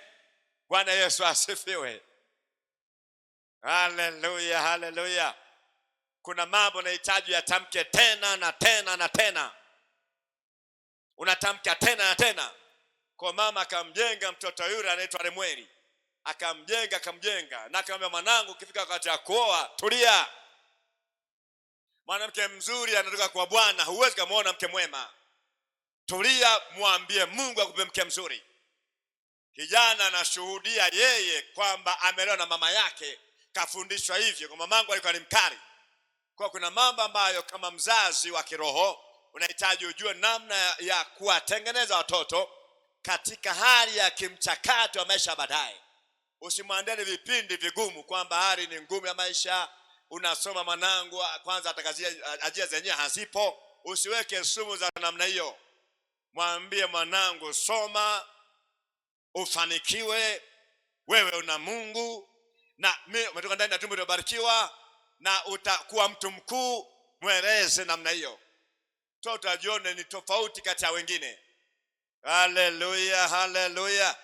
S1: Bwana Yesu asifiwe. Haleluya, haleluya. Kuna mambo nahitaji yatamke tena na tena na tena. Unatamka tena na tena. Kwa mama akamjenga mtoto yule anaitwa Lemueli. Akamjenga na akamwambia, mwanangu ukifika wakati wa kuoa, tulia. Mwanamke mzuri anatoka kwa Bwana, huwezi kumuona mke mwema. Tulia, mwambie Mungu akupe mke mzuri. Kijana anashuhudia yeye kwamba amelewa na mama yake, kafundishwa hivyo kwa mamangu alikuwa ni mkali. Kwa kuna mambo ambayo kama mzazi wa kiroho unahitaji ujue namna ya kuwatengeneza watoto katika hali ya kimchakato wa maisha baadaye. Usimwandeni vipindi vigumu kwamba hali ni ngumu ya maisha. Unasoma mwanangu, kwanza atakazia ajira zenyewe hazipo. Usiweke sumu za namna hiyo. Mwambie mwanangu, soma, ufanikiwe, wewe una Mungu na mimi umetoka ndani ya tumbo lilobarikiwa na utakuwa mtu mkuu. Mweleze namna hiyo. Toto ajione ni tofauti kati ya wengine. Haleluya, haleluya.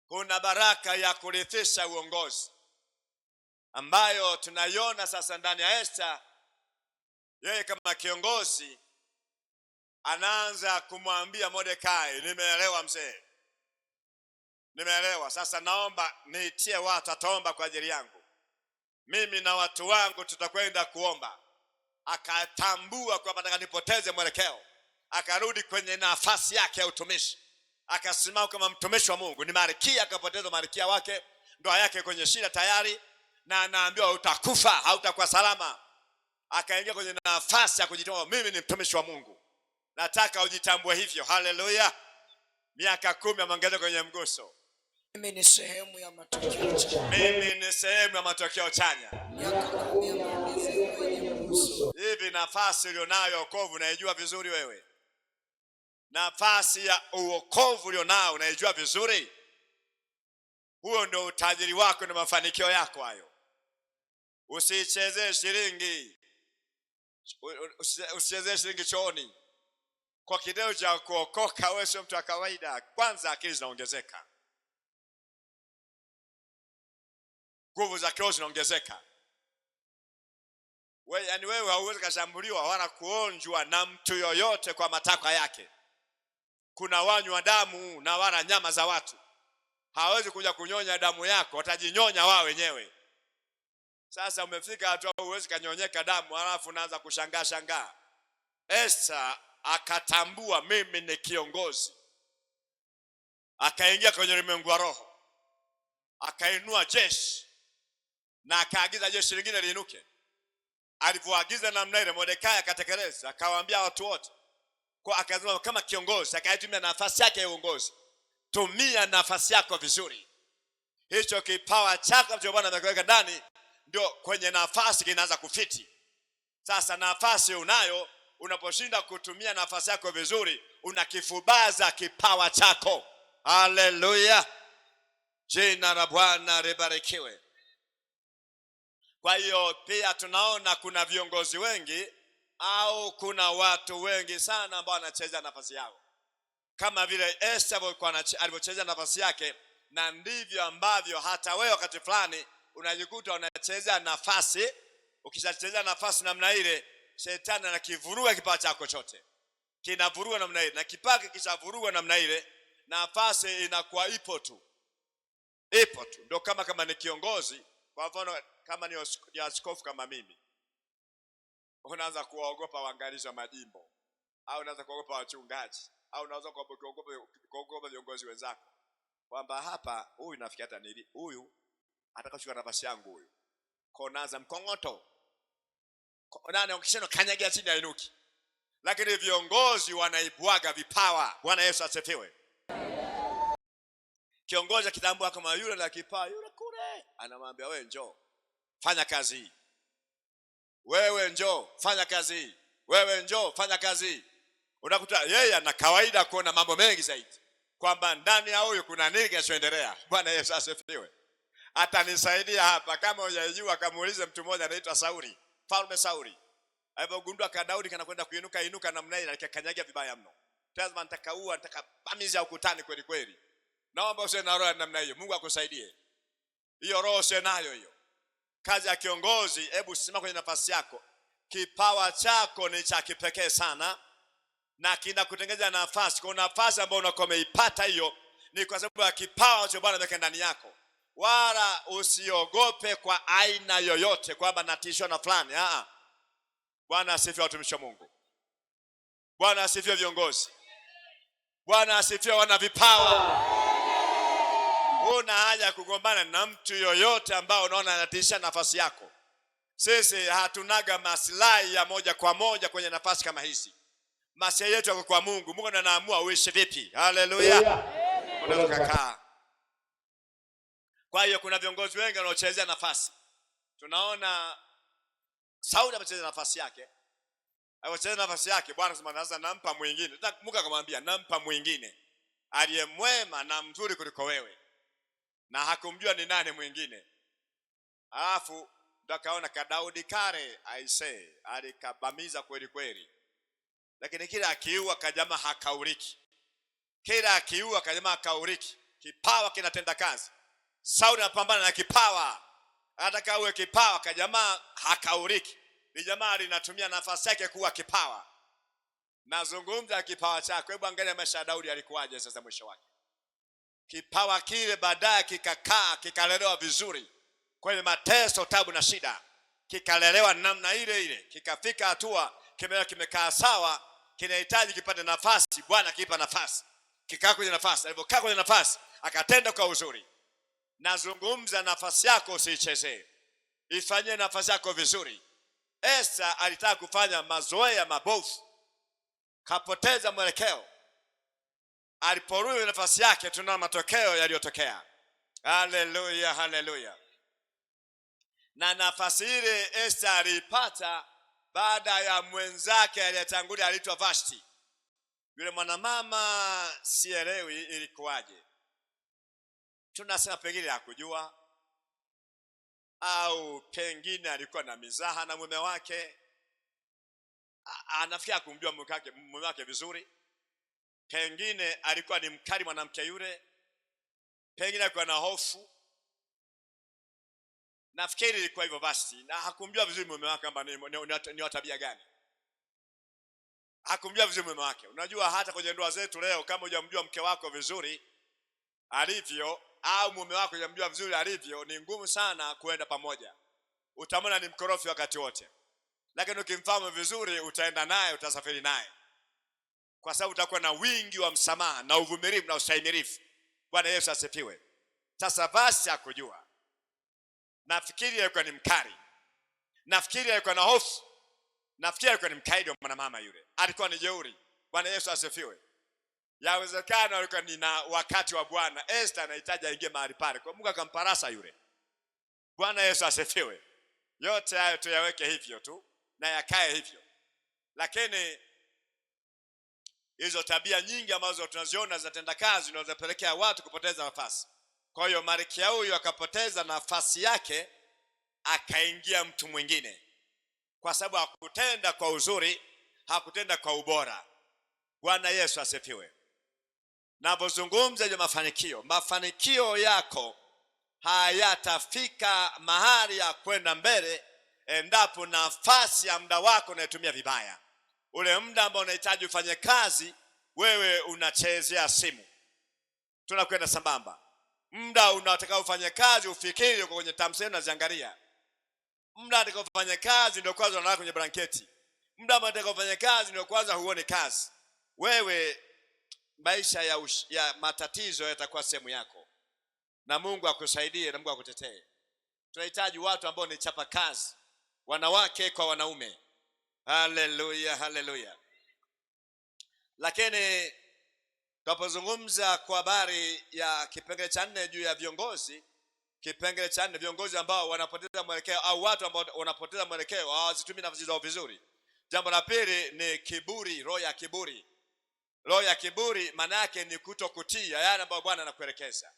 S1: Kuna baraka ya kurithisha uongozi ambayo tunaiona sasa ndani ya Esther. Yeye kama kiongozi anaanza kumwambia Mordekai, nimeelewa mzee, nimeelewa. Sasa naomba niitie watu, ataomba kwa ajili yangu. Mimi na watu wangu tutakwenda kuomba. Akatambua kwamba nataka nipoteze mwelekeo. Akarudi kwenye nafasi yake ya utumishi. Akasimama kama mtumishi wa Mungu. Ni Malkia, akapoteza Malkia wake, ndoa yake kwenye shida tayari, na anaambiwa utakufa, hautakuwa salama. Akaingia kwenye nafasi ya kujitambua, mimi ni mtumishi wa Mungu. Nataka ujitambue hivyo. Haleluya. Miaka 10 ameongeza kwenye mguso.
S2: Mimi ni sehemu ya matokeo chanya.
S1: Mimi ni sehemu ya matokeo chanya.
S2: Miaka 10 ameongeza kwenye mguso.
S1: Hivi nafasi ulionayo wokovu unaijua vizuri wewe? Nafasi ya wokovu ulionao unaijua vizuri? Huo ndio utajiri wako na mafanikio yako hayo. Usichezee shilingi. Usichezee shilingi chooni. Kwa kideo cha kuokoka wewe sio mtu wa kawaida. Kwanza akili zinaongezeka. Nguvu za kiroho zinaongezeka. Wewe hauwezi kushambuliwa wala kuonjwa na mtu yoyote kwa matakwa yake. Kuna wanywa damu na wala nyama za watu. Hawezi kuja kunyonya damu yako, watajinyonya wao wenyewe. Sasa umefika hatua huwezi kanyonyeka damu, halafu unaanza kushangaa. Esther akatambua mimi ni kiongozi. Akaingia kwenye ulimwengu wa roho. Akainua jeshi na akaagiza jeshi lingine liinuke. Alivyoagiza namna ile, Mordekai akatekeleza, akawaambia watu wote. Kwa akasema kama kiongozi, akaitumia nafasi yake ya uongozi. Tumia nafasi yako vizuri. Hicho kipawa chako ambacho Bwana amekuweka ndani ndio kwenye nafasi kinaanza kufiti. Sasa nafasi unayo, unaposhinda kutumia nafasi yako vizuri, unakifubaza kipawa chako. Haleluya, jina la Bwana libarikiwe. Kwa hiyo pia tunaona kuna viongozi wengi au kuna watu wengi sana ambao wanacheza nafasi yao, kama vile Esther alivyocheza nafasi yake, na ndivyo ambavyo hata wewe wakati fulani unajikuta unacheza nafasi. Ukishacheza nafasi namna ile, shetani anakivuruga kipawa chako chote, kinavuruga namna ile, na kipawa kishavuruga namna ile, nafasi inakuwa ipo tu. Ndio kama ni kiongozi, kwa mfano kama ni askofu kama mimi, unaanza kuogopa waangalizi wa majimbo, au unaanza kuogopa wachungaji, au unaanza kuogopa viongozi wenzako, kwamba hapa huyu nafikia hata nili huyu atakachukua nafasi yangu huyu. Konaza mkongoto. Nani ukisheno kanyagia chini ainuki. Lakini viongozi wanaibwaga vipawa. Bwana Yesu asifiwe. Kiongozi akitambua kama yule na kipawa yule kule, anamwambia wewe njoo fanya kazi hii. Wewe njoo fanya kazi hii. Wewe njoo fanya kazi hii. Unakuta yeye ana kawaida kuona mambo mengi zaidi, kwamba ndani ya huyu kuna nini kinachoendelea. Bwana Yesu asifiwe. Atanisaidia hapa. Kama hujajua, kamuulize mtu mmoja anaitwa Sauli, Mfalme Sauli. Alipogundua Daudi kanakwenda kuinuka namna ile, akakanyagia vibaya mno. Lazima nitakabamiza ukutani kweli kweli. Naomba usiwe na roho namna hiyo. Mungu akusaidie. Hiyo roho usiwe nayo hiyo. Kazi ya kiongozi, hebu simama kwenye nafasi yako. Kipawa chako ni cha kipekee sana, na kinakutengeneza nafasi. Kwa nafasi ambayo unakomeipata hiyo ni kwa sababu ya kipawa cha Bwana ameweka ndani yako. Wala usiogope kwa aina yoyote kwamba natishwa na fulani. Bwana asifiwe watumishi wa Mungu. Bwana asifiwe viongozi. Bwana asifiwe wana vipawa. Una haja kugombana na mtu yoyote ambao unaona anatisha nafasi yako. Sisi hatunaga maslahi ya moja kwa moja kwenye nafasi kama hizi. Maslahi yetu yako kwa Mungu. Mungu ndiye anaamua uishi vipi. Haleluya. Unataka. Kwa hiyo kuna viongozi wengi wanaochezea nafasi. Tunaona Sauli amecheza nafasi yake. Alipocheza nafasi yake, Bwana sasa nampa mwingine. Mungu akamwambia nampa mwingine aliye mwema na mzuri kuliko wewe. Na hakumjua ni nani mwingine. Alafu ndo akaona Daudi kare aisee, alikabamiza kweli kweli. Lakini kila akiua kajama hakauriki. Kila akiua kajama hakauriki. Kipawa kinatenda kazi. Sauli anapambana na kipawa. Anataka uwe kipawa, kajama hakauriki. Ni jamaa linatumia nafasi yake kuwa kipawa. Nazungumza kipawa chako. Hebu angalia maisha ya Daudi alikuwaje sasa mwisho wake. Kipawa kile baadaye kikakaa, kikalelewa vizuri kwenye mateso, tabu na shida. Kikalelewa namna ile ile, kikafika hatua kimekaa sawa, kinahitaji kipate nafasi. Bwana kipa nafasi. Kikaa kwenye nafasi. Alipokaa kwenye nafasi, akatenda kwa uzuri. Nazungumza nafasi yako usiichezee. Ifanyie nafasi yako vizuri. Esther alitaka kufanya mazoea mabovu, kapoteza mwelekeo. Aliporudi nafasi yake, tuna matokeo yaliyotokea. Haleluya, haleluya. Na nafasi ile Esther alipata baada ya mwenzake aliyetangulia aliitwa Vashti. Yule mwanamama sielewi ilikuwaje. Tunasema pengine hakujua, au pengine alikuwa na mizaha na mume wake. Anafikia kumjua mume wake vizuri. Pengine alikuwa ni mkali mwanamke yule. Pengine alikuwa na hofu. Nafikiri ilikuwa hivyo basi, na hakumjua vizuri mume wake kwamba ni wa tabia gani. Hakumjua vizuri mume wake. Unajua hata kwenye ndoa zetu leo, kama hujamjua mke wako vizuri alivyo, au mume wako hujamjua vizuri alivyo, ni ngumu sana kuenda pamoja. Utamwona ni mkorofi wakati wote. Lakini ukimfahamu vizuri, utaenda naye, utasafiri naye. Kwa sababu utakuwa na wingi wa msamaha na uvumilivu na ustahimilivu. Bwana Yesu asifiwe. Sasa basi hakujua. Nafikiri alikuwa ni mkali. Nafikiri alikuwa na hofu. Nafikiri alikuwa ni mkaidi wa mwanamama yule. Alikuwa ni jeuri. Bwana Yesu asifiwe. Yawezekana alikuwa ni na wakati wa Bwana. Esther anahitaji aingie mahali pale. Kwa Mungu akamparasa yule. Bwana Yesu asifiwe. Yote hayo tuyaweke hivyo tu na yakae hivyo. Lakini hizo tabia nyingi ambazo tunaziona zinatenda kazi na zinapelekea watu kupoteza nafasi. Kwa hiyo Malkia huyu akapoteza nafasi yake, akaingia mtu mwingine, kwa sababu hakutenda kwa uzuri, hakutenda kwa ubora. Bwana Yesu asifiwe. Napozungumza juu mafanikio yako hayatafika mahali ya kwenda mbele endapo nafasi ya muda wako unaitumia vibaya. Ule muda ambao unahitaji ufanye kazi, wewe unachezea simu. Tunakwenda sambamba. Muda unataka ufanye kazi, ufikiri uko kwenye tamthilia unaziangalia. Muda unataka ufanye kazi ndio kwanza unalala kwenye blanketi. Muda unataka ufanye kazi ndio kwanza huoni kazi. Wewe maisha ya matatizo yatakuwa sehemu yako. Na Mungu akusaidie na Mungu akutetee. Tunahitaji watu ambao ni chapa kazi, wanawake kwa wanaume. Haleluya, haleluya. Lakini tunapozungumza kwa habari ya kipengele cha 4 juu ya viongozi, kipengele cha 4, viongozi ambao wanapoteza mwelekeo au watu ambao wanapoteza mwelekeo, hawazitumii nafasi zao vizuri. Jambo la pili ni kiburi, roho ya kiburi. Roho ya kiburi maana yake ni kutokutii yale ambayo Bwana anakuelekeza.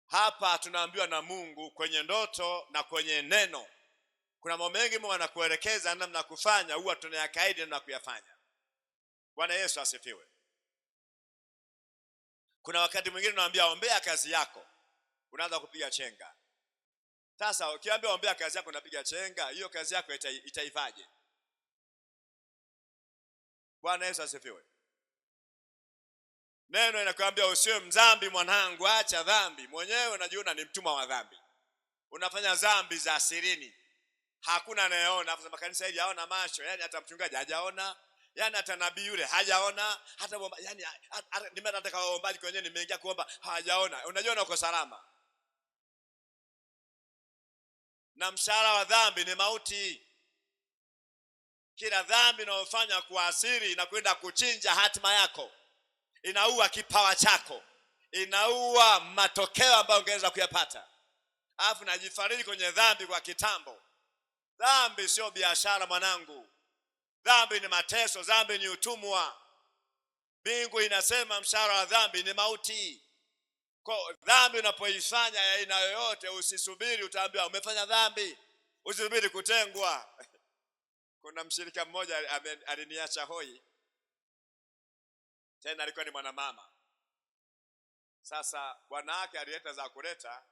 S1: Hapa tunaambiwa na Mungu kwenye ndoto na kwenye neno. Kuna mambo mengi Mungu anakuelekeza namna kufanya, huwa tunayakaidi na kuyafanya. Bwana Yesu asifiwe. Kuna wakati mwingine tunaambia ombea kazi yako, unaanza kupiga chenga. Sasa ukiambia ombea kazi yako unapiga chenga, hiyo kazi yako itaivaje? Bwana Yesu asifiwe. Neno inakwambia usiwe mdhambi mwanangu, acha dhambi. Mwenyewe unajiona ni mtumwa wa dhambi. Unafanya dhambi za sirini. Hakuna anayeona. Hapo makanisa hili haona macho, yani hata mchungaji hajaona, yani hata nabii yule hajaona, hata yani nimetaka waombaji kwenyewe nimeingia kuomba hajaona. Unajiona uko salama. Na mshahara wa dhambi ni mauti. Kila dhambi unayofanya kuasiri na kwenda kuchinja hatima yako. Inaua kipawa chako. Inaua matokeo ambayo ungeweza kuyapata. Alafu najifariji kwenye dhambi kwa kitambo. Dhambi sio biashara mwanangu. Dhambi ni mateso, dhambi ni utumwa. Mbingu inasema mshahara wa dhambi ni mauti. Kwa dhambi unapoifanya ya aina yoyote, usisubiri utaambiwa umefanya dhambi. Usisubiri kutengwa. Kuna mshirika mmoja aliniacha hoi. Tena alikuwa ni mwanamama. Sasa bwana wake alileta za kuleta.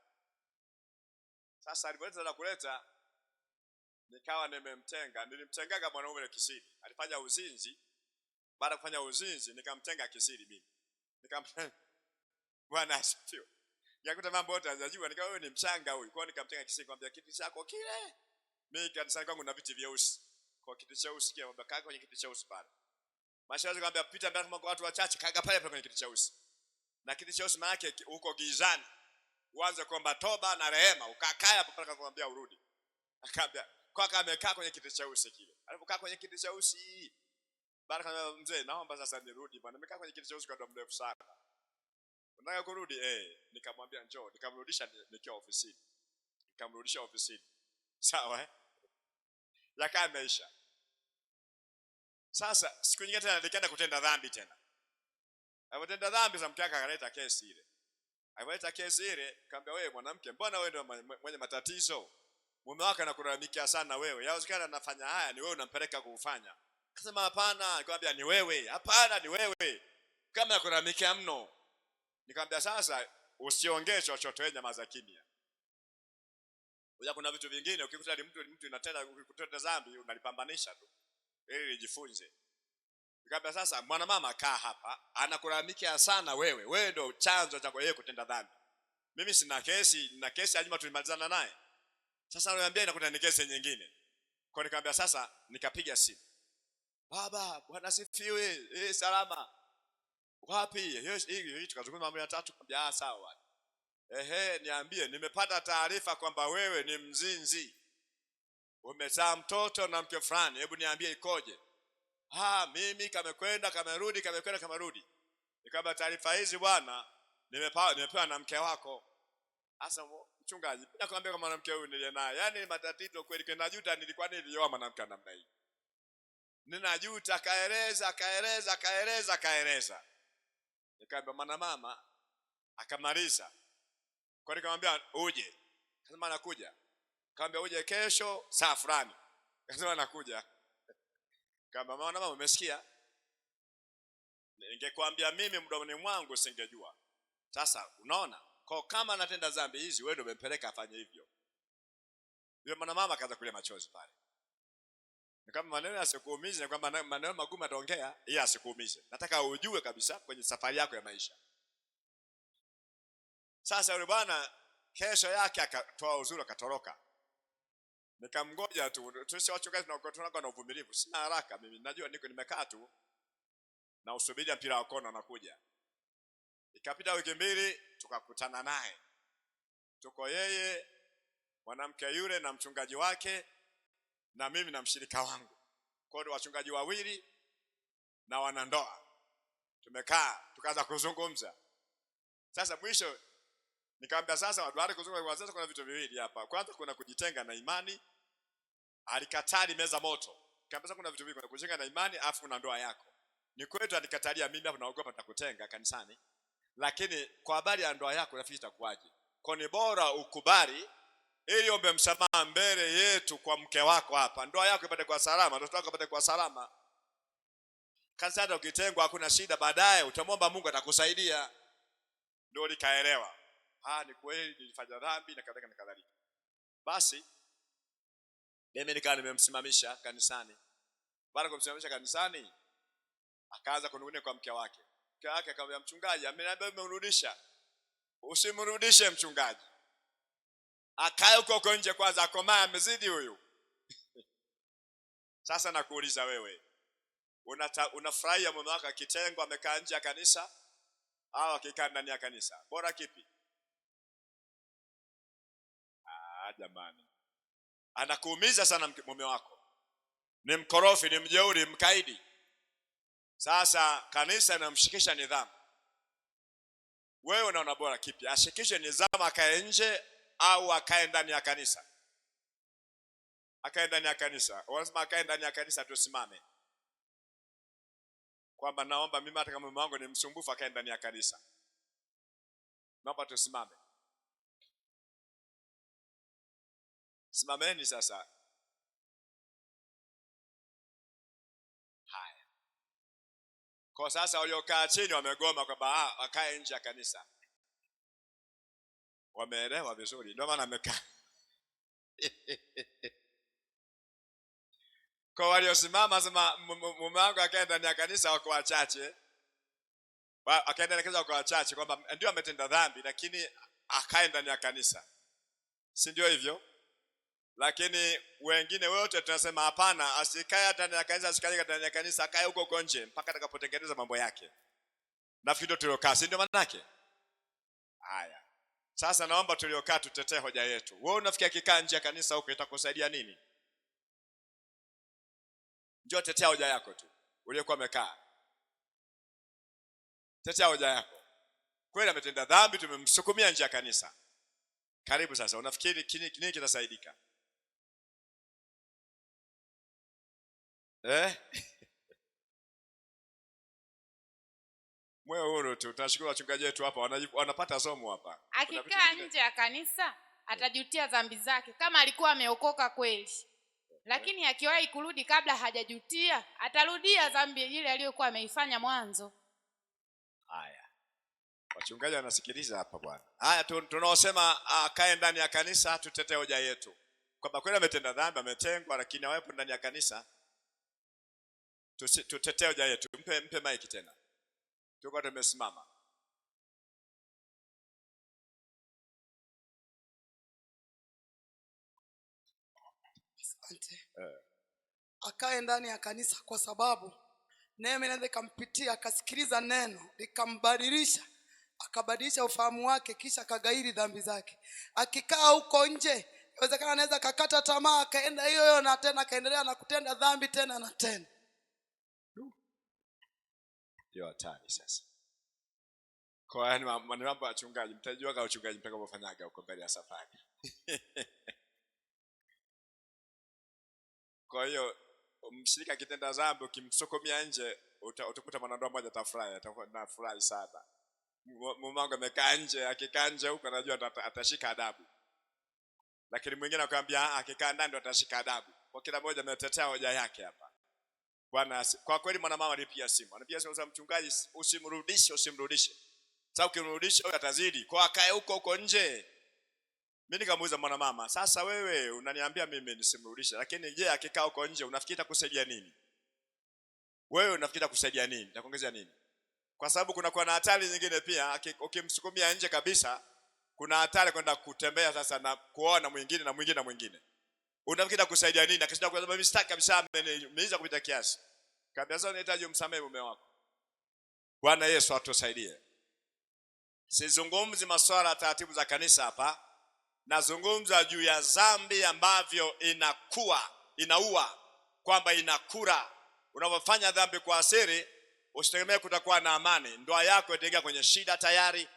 S1: Sasa alipoleta za kuleta, nikawa nimemtenga. Nilimtengaga mwanaume kisiri. Alifanya uzinzi. Baada ya kufanya uzinzi nikamtenga kisiri mimi. Nikamtenga. Bwana asifiwe. Yakuta mambo yote anajua, nikawa wewe ni mchanga huyu. Kwa hiyo nikamtenga kisiri, kwambia kiti chako kile. Mimi kanisani kwangu na viti vyeusi. Kwa kiti cheusi kia kwamba kaa kwenye kiti cheusi pale. Mashauri kwambia pita mbele kwa watu wachache, kaga pale kwenye kiti cheusi. Na kiti cheusi maana yake uko gizani. Uanze kuomba toba na rehema, ukakaa hapo mpaka kumwambia urudi. Akaambia kwa kama amekaa kwenye kiti cheusi kile. Alipokaa kwenye kiti cheusi, baada kama mzee naomba sasa nirudi bwana. Nimekaa kwenye kiti cheusi kwa muda mrefu sana. Unataka kurudi? Nikamwambia njoo, nikamrudisha nikiwa ofisini. Nikamrudisha ofisini. Sawa Yakaa maisha. Sasa siku nyingine tena nikaenda kutenda dhambi tena. Alipotenda dhambi za mkaka akaleta kesi ile. Alipoleta kesi ile, nikamwambia wewe mwanamke, mbona wewe ndio mwenye matatizo? Mume wako anakulalamikia sana wewe. Yawezekana anafanya haya ni wewe unampeleka kufanya. Akasema hapana, nikamwambia ni wewe. Hapana ni wewe. Kama anakulalamikia mno. Nikamwambia sasa usiongee chochote, wewe nyamaza kimya. Unajua kuna vitu vingine ukikuta ni mtu inatenda ukikutenda dhambi unalipambanisha tu. Ili nijifunze. Nikamwambia sasa mwanamama kaa hapa, anakulalamikia sana wewe. Wewe ndio chanzo cha yeye kutenda dhambi. Mimi sina kesi, na kesi lazima tulimalizana naye. Sasa ananiambia inakuta ni kesi nyingine. Kwa nikamwambia sasa nikapiga simu. Baba, Bwana sifiwe. Salama. Wapi? Hii tukazungumza mambo ya tatu. Nikamwambia sawa. Niambie nimepata taarifa kwamba wewe ni mzinzi. Umezaa mtoto na mke fulani. Hebu niambie ikoje? Mimi kamekwenda kamerudi kamekwenda kamerudi. Nikamwambia taarifa hizi bwana nimepewa na mke wako. Sasa mchungaji, nakwambia kama mwanamke huyu niliye naye, yani matatizo kweli, kwenda juta nilikuwa nilioa mwanamke namna hii. ninajuta. Akaeleza. Nikamwambia mwana mama, akamaliza. Kwa nikamwambia uje. Akasema nakuja. Nikamwambia uje kesho saa fulani. Akasema nakuja. Kama mwana mama umesikia? Ningekwambia mimi mdomoni mwangu singejua. Sasa unaona? Kwa kama anatenda dhambi hizi wewe ndio umempeleka afanye hivyo. Yule mwana mama akaanza kulia machozi pale. Ni kama maneno yasikuumize, na kwamba maneno magumu ataongea, yeye asikuumize. Nataka ujue kabisa kwenye safari yako ya maisha. Sasa yule bwana kesho yake akatoa uzuri akatoroka. Nikamngoja tu. Sisi wachungaji tunako na uvumilivu. Sina haraka mimi. Najua niko nimekaa tu na usubiri mpira wa kona unakuja. Ikapita wiki 2 tukakutana naye. Tuko yeye, mwanamke yule na mchungaji wake na mimi na mshirika wangu. Kwa hiyo wachungaji wawili na wanandoa. Tumekaa tukaanza kuzungumza. Sasa mwisho nikamwambia sasa baada kuzungumza sasa kuna vitu viwili hapa. Kwanza kuna kujitenga na imani. Alikatali meza moto. Nikamwambia kuna vitu viwili, kuna kujitenga na imani afu kuna ndoa yako. Ni kwetu alikatalia mimi hapo naogopa nitakutenga kanisani. Lakini kwa habari ya ndoa yako nafikiri itakuwaje? Kwa ni bora ukubali ili ombe msamaha mbele yetu kwa mke wako hapa. Ndoa yako ipate kwa salama, watoto wako ipate kwa salama. Kanisani ukitengwa hakuna shida, baadaye utamwomba Mungu atakusaidia. Ndio likaelewa. Ni kweli nilifanya dhambi na kadhalika. Basi mimi nikaa nimemsimamisha kanisani. Baada kumsimamisha kanisani akaanza kunung'unia kwa mke wake. Mke wake akamwambia mchungaji, ameniambia umemrudisha. Usimrudishe mchungaji. Akae huko nje kwanza akomaa amezidi huyu. Sasa nakuuliza wewe, unafurahia mume wako akitengwa amekaa nje ya kanisa au akikaa ndani ya kanisa? Bora kipi? Jamani. Anakuumiza sana mume wako. Ni mkorofi, ni mjeuri, mkaidi. Sasa kanisa inamshikisha nidhamu. Wewe unaona bora kipi? Ashikishe nidhamu akae nje au akae ndani ya kanisa? Akae ndani ya kanisa. Wanasema akae ndani ya kanisa, tusimame. Kwamba naomba mimi hata kama mume wangu ni msumbufu akae ndani ya kanisa. Naomba tusimame. Simameni sasa. Haya. Kwa sasa waliokaa chini wamegoma kwamba akae nje ya kanisa. Wameelewa vizuri, ndio maana amekaa. Kwa waliosimama sema mume wangu akae ndani ya kanisa wako wachache. Akaenda kanisa wako wachache kwamba ndio ametenda dhambi lakini akae ndani ya kanisa. Si ndio hivyo? Lakini wengine wote tunasema hapana, asikae ndani ya kanisa, asikae ndani ya kanisa, akae huko nje mpaka atakapotengeneza mambo yake. Nafikiri ndio tuliokaa, si ndio maana yake? Haya. Sasa naomba tuliokaa tutetee hoja yetu. Wewe unafikia kikaa nje ya kanisa huko itakusaidia nini? Njoo tetea hoja yako tu. Uliyekuwa umekaa. Tetea hoja yako. Kweli ametenda dhambi, tumemsukumia nje ya kanisa. Karibu sasa, unafikiri nini kitasaidika? Moyo huru tu. Tunashukuru wachungaji wetu hapa wanapata somo hapa.
S3: Akikaa nje ya kanisa atajutia dhambi zake kama alikuwa ameokoka kweli. Lakini akiwahi kurudi kabla hajajutia, atarudia dhambi ile aliyokuwa ameifanya mwanzo.
S1: Haya. Wachungaji wanasikiliza hapa bwana. Haya tunaosema akae ndani ya kanisa tutetee hoja yetu. Kwamba kweli ametenda dhambi, ametengwa lakini hawepo ndani ya kanisa. Tutetee hoja yetu. Mpe mic tena. Tuko tumesimama.
S4: Asante. Akae ndani ya kanisa kwa sababu neema inaweza kumpitia akasikiliza neno likambadilisha, akabadilisha ufahamu wake kisha akagairi dhambi zake. Akikaa huko nje inawezekana anaweza kakata tamaa akaenda hiyo na tena akaendelea na kutenda dhambi tena na tena.
S1: Ndio hatari sasa. Kwa yani mambo ya wachungaji, mtajua kama wachungaji mtakapofanyaga huko mbele ya safari. Kwa hiyo mshirika kitenda dhambi ukimsokomea nje, utakuta mwanandoa mmoja atafurahi, atafurahi sana. Mume wangu amekaa nje, akikaa nje huko anajua atashika adabu. Lakini mwingine akwambia akikaa ndani ndo atashika adabu. Kwa kila mmoja ametetea hoja yake hapa. Bwana, kwa kweli mwanamama alipiga simu. Anapiga simu za mchungaji, usimrudishe. Sasa ukimrudisha huyo atazidi. Kwa akae huko nje. Mimi nikamuuliza mwanamama, sasa wewe unaniambia mimi nisimrudishe, lakini je, akikaa huko nje unafikiri itakusaidia nini? Wewe unafikiri itakusaidia nini? Itakuongezea nini? Kwa sababu kuna hatari nyingine pia, ukimsukumia nje kabisa, kuna hatari kwenda kutembea sasa na kuona mwingine na mwingine. Unafikiri itakusaidia nini? Akisema kwa sababu mimi sitaki kabisa, ameniza kupita kiasi. Kaambia sasa unahitaji umsamehe mume wako. Bwana Yesu atusaidie. Sizungumzi masuala ya taratibu za kanisa hapa. Nazungumza juu ya dhambi ambavyo inaua, kwamba inakura. Unapofanya dhambi kwa siri, usitegemee kutakuwa na amani. Ndoa yako itaingia kwenye shida tayari.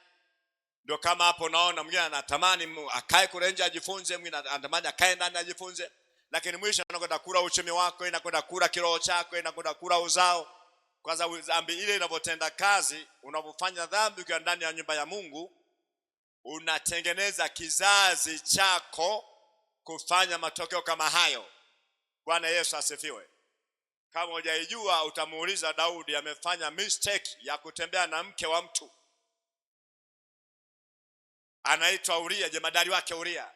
S1: Ndio kama hapo unaona mwingine anatamani akae kule nje ajifunze, mwingine anatamani akae ndani ajifunze, lakini mwisho anakwenda kula uchumi wako, inakwenda kula kiroho chako, inakwenda kula uzao. Kwa sababu dhambi ile inapotenda kazi, unapofanya dhambi ukiwa ndani ya nyumba ya Mungu, unatengeneza kizazi chako kufanya matokeo kama hayo. Bwana Yesu asifiwe. Kama hujaijua utamuuliza Daudi, amefanya mistake ya kutembea na mke wa mtu anaitwa Uria, jemadari wake Uria.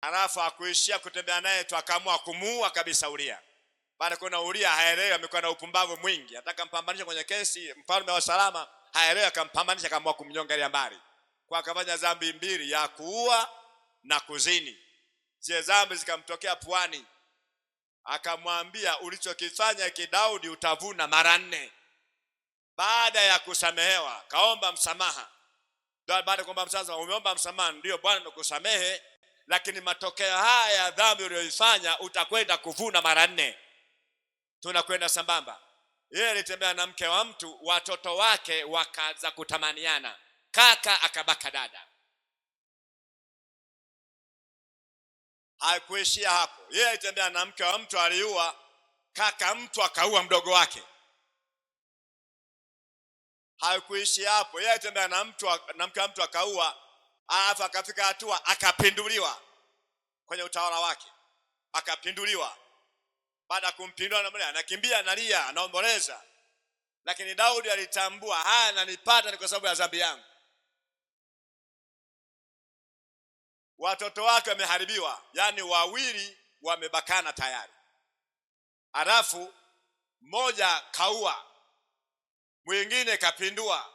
S1: Alafu akuishia kutembea naye tu akaamua kumuua kabisa Uria. Baada kuna Uria haelewi, amekuwa na upumbavu mwingi. Ataka mpambanisha kwenye kesi, mfalme wa salama haelewi, akampambanisha akaamua kumnyonga ile mbali. Kwa akafanya dhambi mbili, ya kuua na kuzini. Zile dhambi zikamtokea puani. Akamwambia, ulichokifanya Daudi utavuna mara 4. Baada ya kusamehewa, kaomba msamaha. Baada ya kuomba msamaha, umeomba msamaha, ndio Bwana amekusamehe, lakini matokeo haya ya dhambi uliyoifanya utakwenda kuvuna mara 4. Tunakwenda sambamba. Yeye alitembea na mke wa mtu, watoto wake wakaanza kutamaniana. Kaka akabaka dada. Haikuishia hapo. Yeye alitembea na mke wa mtu, aliua kaka mtu, akaua mdogo wake. Haikuishia hapo. Yeye alitembea na mke wa mtu akaua, alafu akafika hatua akapinduliwa kwenye utawala wake. Akapinduliwa. Baada ya kumpindua na anakimbia, analia, anaomboleza. Lakini Daudi alitambua, haya nanipata ni kwa sababu ya dhambi yangu. Watoto wake wameharibiwa, yani wawili wamebakana tayari. Alafu mmoja kaua, mwingine kapindua.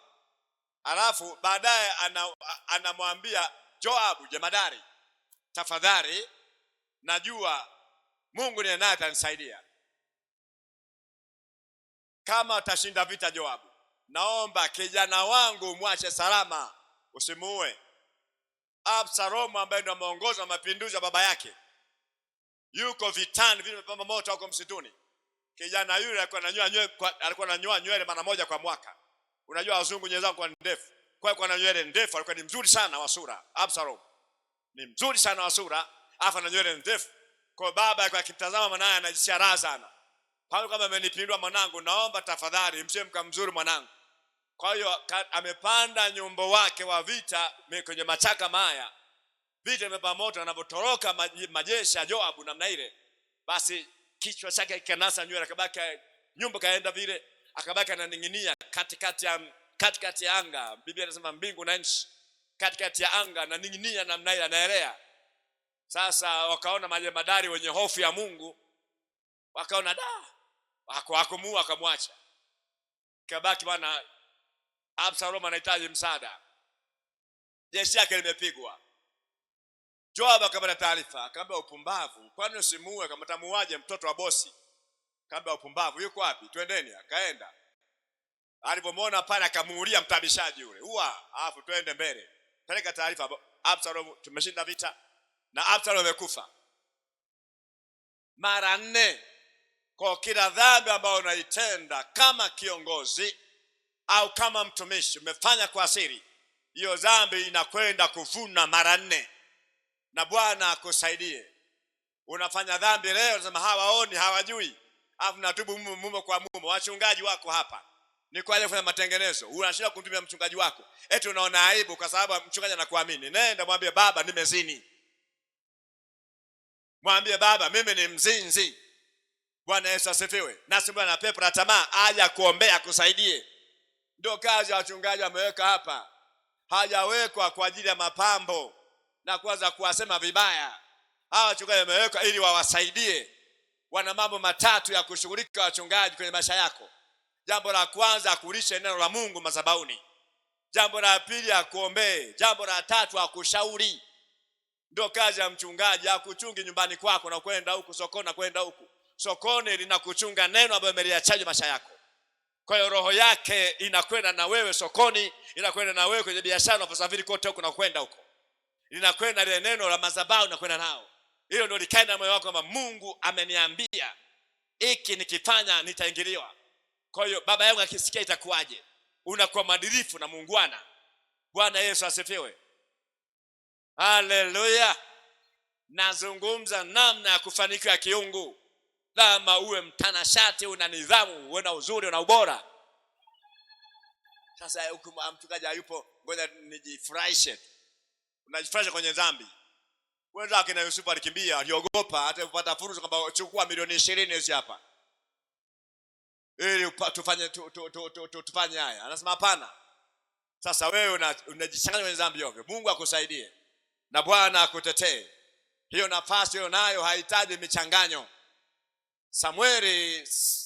S1: Alafu baadaye anamwambia Joabu jemadari, tafadhali najua Mungu ndiye naye atanisaidia. Kama utashinda vita Joabu, naomba kijana wangu mwache salama, usimuue. Absalomu ambaye ndo ameongoza mapinduzi ya baba yake, yuko vitani, vile vimepamba moto huko msituni. Kijana yule alikuwa ananyoa nywele mara moja kwa mwaka. Unajua wazungu nywele zao kwa ndefu. Kwa hiyo ana nywele ndefu, alikuwa ni mzuri sana wa sura. Absalomu ni mzuri sana wa sura, afa na nywele ndefu. Kwa baba yake akitazama mwanae anajisikia raha sana. Paulo kama amenipindua mwanangu, naomba tafadhali msie mka mzuri mwanangu. Kwa hiyo amepanda nyumbo wake wa vita kwenye machaka maya. Vita imepamba moto, anapotoroka majeshi ya Joabu namna ile, basi kichwa chake kikanasa nywele, akabaki nyumba kaenda vile, akabaki ananing'inia katikati ya anga. Biblia inasema mbingu na nchi, katikati ya anga ananing'inia namna ile, anaelea. Sasa wakaona majemadari wenye hofu ya Mungu, wakaona akumuua, akamwacha. Kabaki bwana Absalomu anahitaji msaada. Jeshi yake limepigwa. Joabu akapata taarifa, akamwambia upumbavu, kwani usimuue? Kama tamuaje mtoto wa bosi? Akamwambia upumbavu, yuko wapi? Twendeni. Akaenda. Alipomwona pale akamuulia mtabishaji yule, "Ua, alafu twende mbele. Peleka taarifa Absalomu, tumeshinda vita na Absalomu amekufa." Mara 4. Kwa kila dhambi ambayo unaitenda kama kiongozi au kama mtumishi, umefanya kwa siri, hiyo dhambi inakwenda kuvuna mara 4. Na Bwana akusaidie. Unafanya dhambi leo unasema hawaoni, hawajui. Alafu natubu mume kwa mume. Wachungaji wako hapa. Ni kwa ajili ya kufanya matengenezo. Unashinda kumtumia mchungaji wako. Eti unaona aibu kwa sababu mchungaji anakuamini. Nenda mwambie baba nimezini. Mwambie baba mimi ni mzinzi. Bwana Yesu asifiwe. Nasi Bwana pepo na tamaa aje kuombea kusaidie. Ndio kazi ya wachungaji wameweka hapa. Hajawekwa kwa ajili ya mapambo na kuanza kuwasema vibaya. Hawa wachungaji wamewekwa ili wawasaidie. Wana mambo matatu ya kushughulika wachungaji kwenye maisha yako. Jambo la kwanza kulisha neno la Mungu madhabahuni. Jambo la pili akuombee. Jambo la tatu akushauri. Ndio kazi ya mchungaji, akuchungi nyumbani kwako na kwenda huku sokoni na kwenda huku. Sokoni linakuchunga neno ambalo umeliachaje maisha yako. Kwa hiyo roho yake inakwenda na wewe sokoni, inakwenda na wewe kwenye biashara unaposafiri kote huko na kwenda huko. Linakwenda ile neno la madhabahu na kwenda nao. Hilo ndio likae na moyo wako kwamba Mungu ameniambia hiki nikifanya nitaingiliwa. Kwa hiyo baba yangu akisikia itakuwaje? Unakuwa mwadilifu na muungwana. Bwana Yesu asifiwe. Haleluya. Nazungumza namna ya kufanikiwa kiungu. Kama uwe mtanashati, una nidhamu, uwe na uzuri, una ubora. Sasa huku mchungaji hayupo, ngoja nijifurahishe. Unajifurahisha kwenye dhambi. Wenda akina Yusufu alikimbia, aliogopa hata kupata fursa kwamba chukua milioni 20 hizi hapa. Ili tufanye haya. Anasema hapana. Sasa wewe unajichanganya kwenye dhambi yako. Mungu akusaidie. Na Bwana akutetee. Hiyo nafasi hiyo nayo haihitaji michanganyo.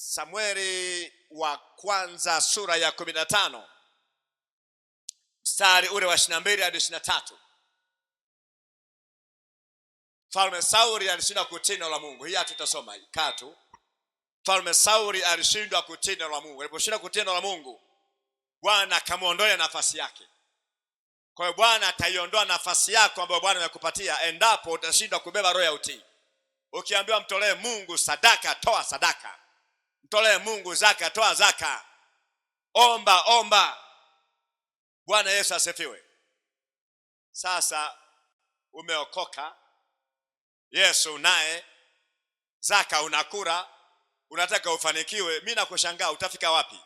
S1: Samueli wa kwanza sura ya 15 mstari ule wa 22 hadi 23. Mfalme Sauli alishindwa kutii neno la Mungu. Hii tutasoma katu. Mfalme Sauli alishindwa kutii neno la Mungu. Aliposhindwa kutii neno la Mungu, Bwana akamuondolea nafasi yake. Kwa hiyo Bwana ataiondoa nafasi yako ambayo Bwana amekupatia endapo utashindwa kubeba roho ya utii. Ukiambiwa mtolee Mungu sadaka, toa sadaka. Mtolee Mungu zaka, toa zaka. Omba. Bwana Yesu asifiwe. Sasa umeokoka. Yesu naye zaka unakula, unataka ufanikiwe. Mimi nakushangaa utafika wapi?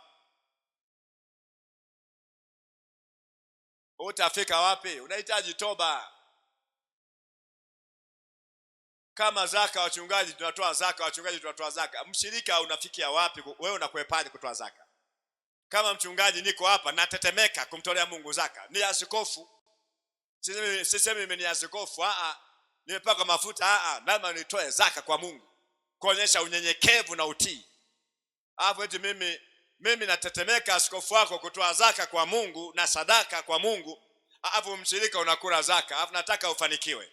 S1: Utafika wapi? Unahitaji toba. Kama zaka wachungaji tunatoa zaka, mshirika unafikia wapi? Wewe unakwepaje kutoa zaka? Kama mchungaji niko hapa natetemeka kumtolea Mungu zaka. Ni askofu. Sisemi mimi ni askofu, nimepaka mafuta, lazima nitoe zaka kwa Mungu. Kuonyesha unyenyekevu na utii. Hapo eti mimi natetemeka askofu wako kutoa zaka kwa Mungu na sadaka kwa Mungu, hapo mshirika unakula zaka, hapo nataka ufanikiwe.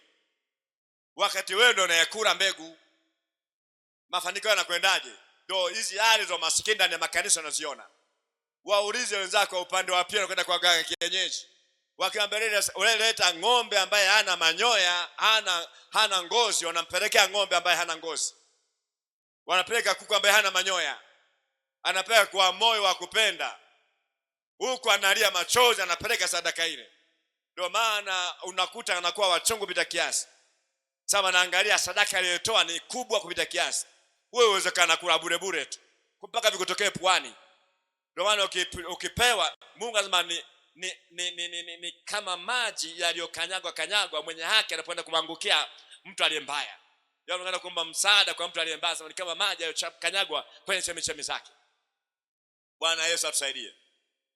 S1: Wakati wewe ndio unayekula mbegu. Mafanikio yanakwendaje? Ndio hizi hali za maskini ndani ya makanisa unaziona. Waulize wenzako upande wa pili kwenda kwa ganga kienyeji. Wakiambelea unaleta ng'ombe ambaye hana manyoya, hana ngozi, wanampelekea ng'ombe ambaye hana ngozi. Wanapeleka kuku ambaye hana manyoya. Anapeleka kwa moyo wa kupenda. Huko analia machozi, anapeleka sadaka ile. Ndio maana unakuta anakuwa wachungu bila kiasi. Sasa naangalia sadaka aliyotoa ni kubwa kupita kiasi. Wewe uwezekana kula bure tu mpaka vikutokee puani. Ndio maana ukipewa Mungu lazima ni kama maji yaliyokanyagwa mwenye haki anapoenda kumangukia mtu aliyembaya. Yeye anaenda kuomba msaada kwa mtu aliyembaya, ni kama maji yaliyokanyagwa kwenye chemchemi zake. Bwana Yesu atusaidie.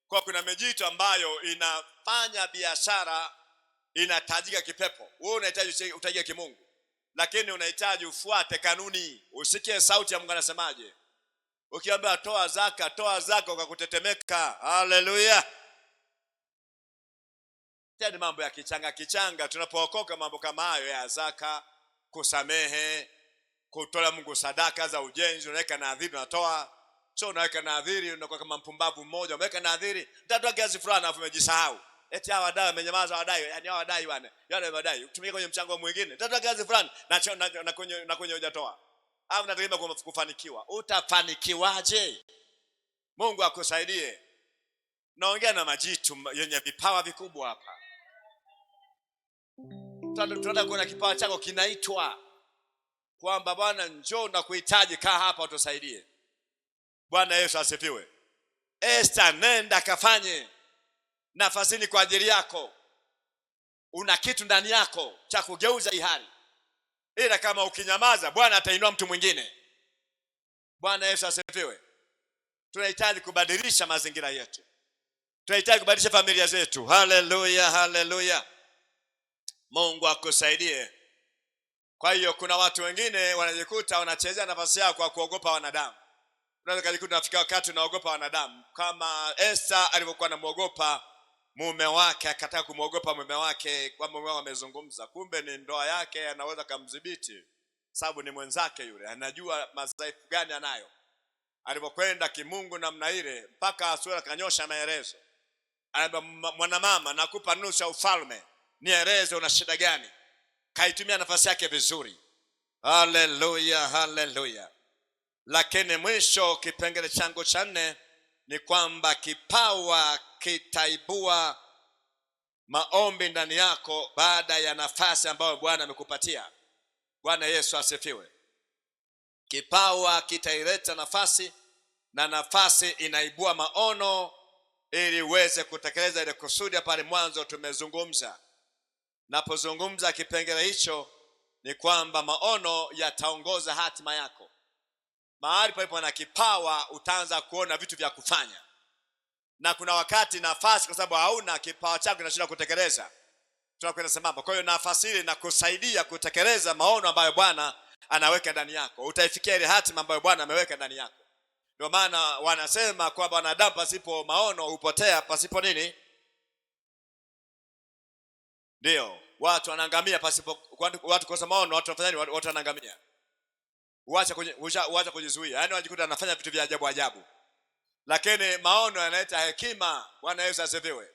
S1: Kwa kuna mejito ambayo inafanya biashara inatajika kipepo. Wewe unahitaji utajike kimungu. Lakini unahitaji ufuate kanuni. Usikie sauti ya Mungu anasemaje. Ukiambiwa toa zaka ukakutetemeka. Haleluya. Tena mambo ya kichanga tunapookoka, mambo kama hayo ya zaka, kusamehe, kutoa Mungu sadaka za ujenzi, unaweka nadhiri unatoa. Sio unaweka nadhiri unakuwa kama mpumbavu mmoja. Umeweka nadhiri, nitatoa kiasi fulani afu umejisahau. Eti hawa wadai wamenyamaza, wadai, yani hawa wadai bwana. Yale wadai, utumie kwenye mchango mwingine. Nitatoa kiasi fulani na kwenye hujatoa. Au unategemea kufanikiwa. Utafanikiwaje? Mungu akusaidie. Naongea na majitu yenye vipawa vikubwa hapa. Tunataka kuona kipawa chako kinaitwa. kwamba Bwana njoo na kuhitaji, kaa hapa utusaidie. Bwana Yesu asifiwe. Esther, nenda kafanye, nafasini kwa ajili yako. Una kitu ndani yako cha kugeuza hii hali. Ila kama ukinyamaza, Bwana atainua mtu mwingine. Bwana Yesu asifiwe. Tunahitaji kubadilisha mazingira yetu. Tunahitaji kubadilisha familia zetu. Haleluya, haleluya. Mungu akusaidie. Kwa hiyo kuna watu wengine wanajikuta wanachezea nafasi yao kwa kuogopa wanadamu. Unaweza kujikuta nafika wakati unaogopa wanadamu, kama Esther alivyokuwa anamuogopa mume wake, akataka kumuogopa mume wake kwa mume wake amezungumza. Kumbe ni ndoa yake, anaweza kumdhibiti sababu ni mwenzake yule, anajua madhaifu gani anayo. Alipokwenda kimungu namna ile, mpaka Asura kanyosha maelezo. Anamwambia, mwanamama, nakupa nusu ya ufalme, nieleze una shida gani. Kaitumia nafasi yake vizuri. Haleluya, haleluya. Lakini mwisho, kipengele changu cha 4 ni kwamba kipawa kitaibua maombi ndani yako baada ya nafasi ambayo Bwana amekupatia. Bwana Yesu asifiwe. Kipawa kitaileta nafasi, na nafasi inaibua maono ili uweze kutekeleza ile kusudi pale mwanzo tumezungumza. Napozungumza kipengele hicho ni kwamba maono yataongoza hatima yako. Mahali palipo na kipawa utaanza kuona vitu vya kufanya. Na kuna wakati nafasi, kwa sababu hauna kipawa chako kinashinda kutekeleza, tunakwenda sambamba. Kwa hiyo nafasi ile inakusaidia kutekeleza maono ambayo Bwana anaweka ndani yako. Utaifikia ile hatima ambayo Bwana ameweka ndani yako. Ndio maana wanasema kwamba wanadamu pasipo maono hupotea, pasipo nini? Ndio, watu wanaangamia pasipo watu kosa maono, watu wafanyani, watu wanaangamia. Uacha kujizuia. Yaani wajikuta anafanya vitu vya ajabu ajabu. Lakini maono yanaleta hekima. Bwana Yesu asifiwe.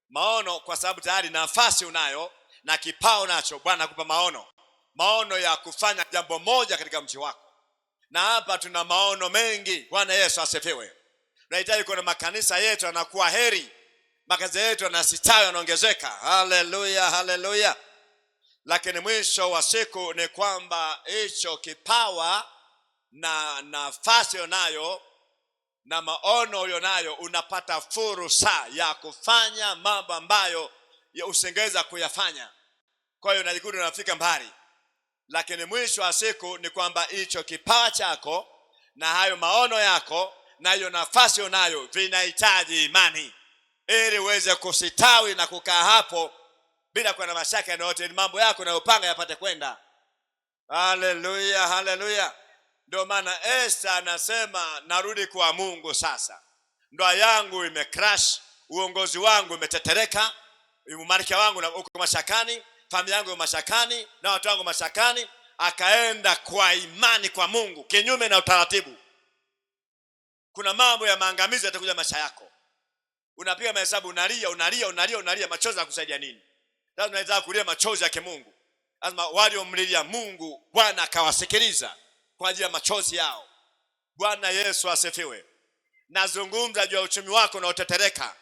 S1: Maono, kwa sababu tayari nafasi unayo na kipao nacho, Bwana akupa maono. Maono ya kufanya jambo moja katika mji wako. Na hapa tuna maono mengi. Bwana Yesu asifiwe. Tunahitaji kuona makanisa yetu yanakuwa heri. Makazi yetu yanasitawi, yanaongezeka. Haleluya, haleluya. Lakini mwisho wa siku ni kwamba hicho kipawa na nafasi unayo na maono ulionayo, unapata fursa ya kufanya mambo ambayo usingeweza kuyafanya. Kwa hiyo unajikuta unafika mbali. Lakini mwisho wa siku ni kwamba hicho kipawa chako na hayo maono yako na hiyo nafasi unayo vinahitaji imani ili uweze kusitawi na kukaa hapo bila kuwa na mashaka yoyote, mambo yako na upanga yapate kwenda. Haleluya, haleluya. Ndio maana Esther anasema, narudi kwa Mungu sasa. Ndoa yangu imecrash, uongozi wangu umetetereka, umarika wangu uko mashakani, familia yangu mashakani, na watu wangu mashakani. Akaenda kwa imani kwa Mungu, kinyume na utaratibu. Kuna mambo ya maangamizi yatakuja maisha yako. Unapiga mahesabu, unalia, machozi yakusaidia nini? Lazima unaweza kulia machozi ya kimungu. Lazima waliomlilia Mungu Bwana akawasikiliza kwa ajili ya machozi yao. Bwana Yesu asifiwe. Nazungumza juu ya uchumi wako na utetereka.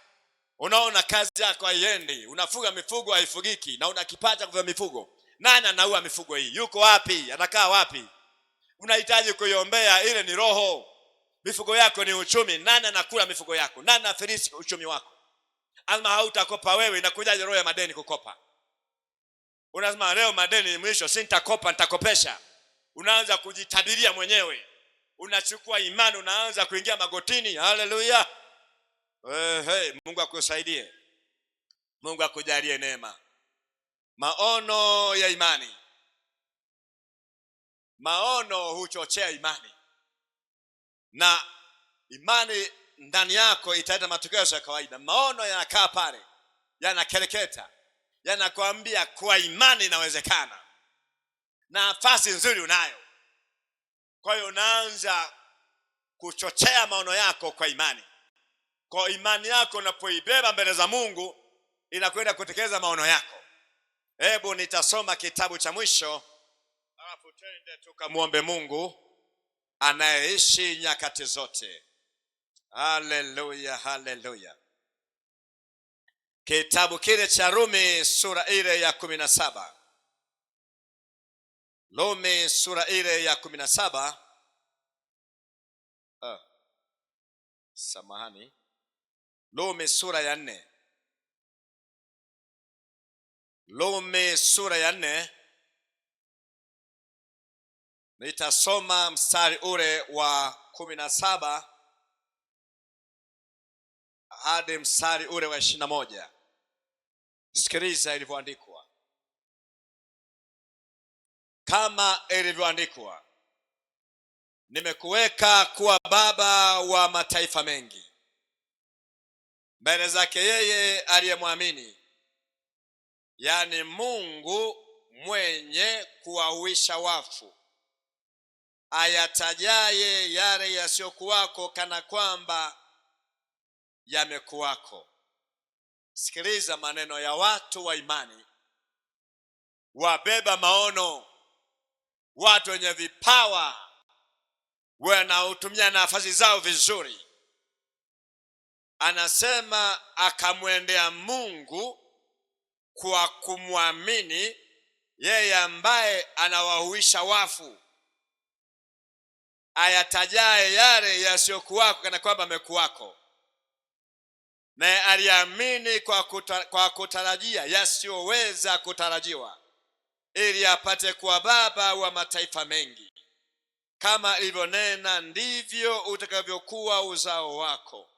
S1: Unaona kazi yako haiendi, unafuga mifugo haifugiki, na una kipato kwa mifugo. Nani anaua mifugo hii? Yuko wapi? Anakaa wapi? Unahitaji kuiombea, ile ni roho. Mifugo yako ni uchumi. Nani anakula mifugo yako? Nani anafilisi uchumi wako? Alma hautakopa wewe, inakujaje roho ya madeni kukopa? Unasema leo madeni mwisho, sitakopa, nitakopesha. Unaanza kujitabiria mwenyewe. Unachukua imani, unaanza kuingia magotini. Haleluya. Mungu akusaidie. Mungu akujalie neema. Maono ya imani. Maono huchochea imani. Na imani ndani yako italeta matokeo ya kawaida. Maono yanakaa pale, yanakeleketa, yanakuambia kwa imani inawezekana. Na nafasi nzuri unayo. Kwa hiyo unaanza kuchochea maono yako kwa imani. Kwa imani yako unapoibeba mbele za Mungu, inakwenda kutekeleza maono yako. Hebu nitasoma kitabu cha mwisho, alafu twende tukamuombe Mungu anayeishi nyakati zote. Haleluya, haleluya. Kitabu kile cha Rumi sura ile ya 17.
S5: Rumi sura ile ya 17. Samahani. Rumi sura ya 4. Rumi sura ya 4. Nitasoma mstari ule wa 17 hadi mstari ule wa 21. Sikiliza ilivyoandikwa. Kama ilivyoandikwa, nimekuweka kuwa baba wa mataifa mengi mbele zake yeye aliyemwamini, yani Mungu mwenye kuwahuisha wafu, ayatajaye yale yasiyokuwako kana kwamba yamekuwako. Sikiliza maneno ya watu wa imani, wabeba maono, watu wenye vipawa, wanaotumia nafasi zao vizuri. Anasema akamwendea Mungu kwa kumwamini yeye ambaye anawahuisha wafu, ayatajaye yale yasiyokuwako kana kwamba amekuwako. Naye aliamini kwa kutarajia yasiyoweza kutarajiwa, ili apate kuwa baba wa mataifa mengi. Kama ilivyonena, ndivyo utakavyokuwa uzao wako.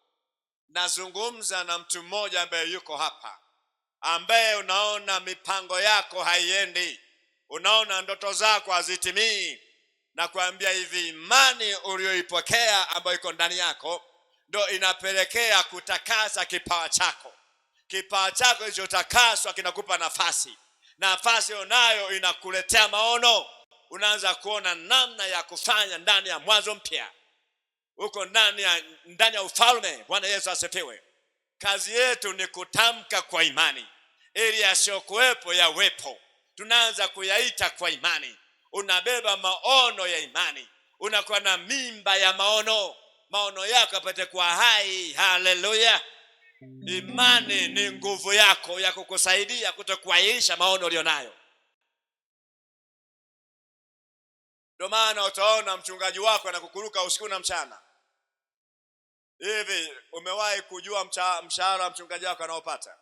S5: Nazungumza na mtu mmoja ambaye yuko hapa, ambaye unaona mipango yako haiendi, unaona ndoto zako hazitimii, na kuambia hivi, imani uliyoipokea ambayo iko ndani yako ndio inapelekea kutakasa kipawa chako. Kipawa chako kilichotakaswa kinakupa nafasi. Nafasi unayo inakuletea maono. Unaanza kuona namna ya kufanya ndani ya mwanzo mpya. Uko ndani ya ufalme. Bwana Yesu asifiwe. Kazi yetu ni kutamka kwa imani, ili yasiyokuwepo yawepo. Tunaanza kuyaita kwa imani. Unabeba maono ya imani, unakuwa na mimba ya maono. Maono yako yapate kuwa hai. Haleluya. Imani ni nguvu yako ya kukusaidia kutokuahirisha maono ulionayo. Ndio maana utaona mchungaji wako anakukuruka usiku na mchana. Hivi umewahi kujua mshahara wa mchungaji wako anaopata?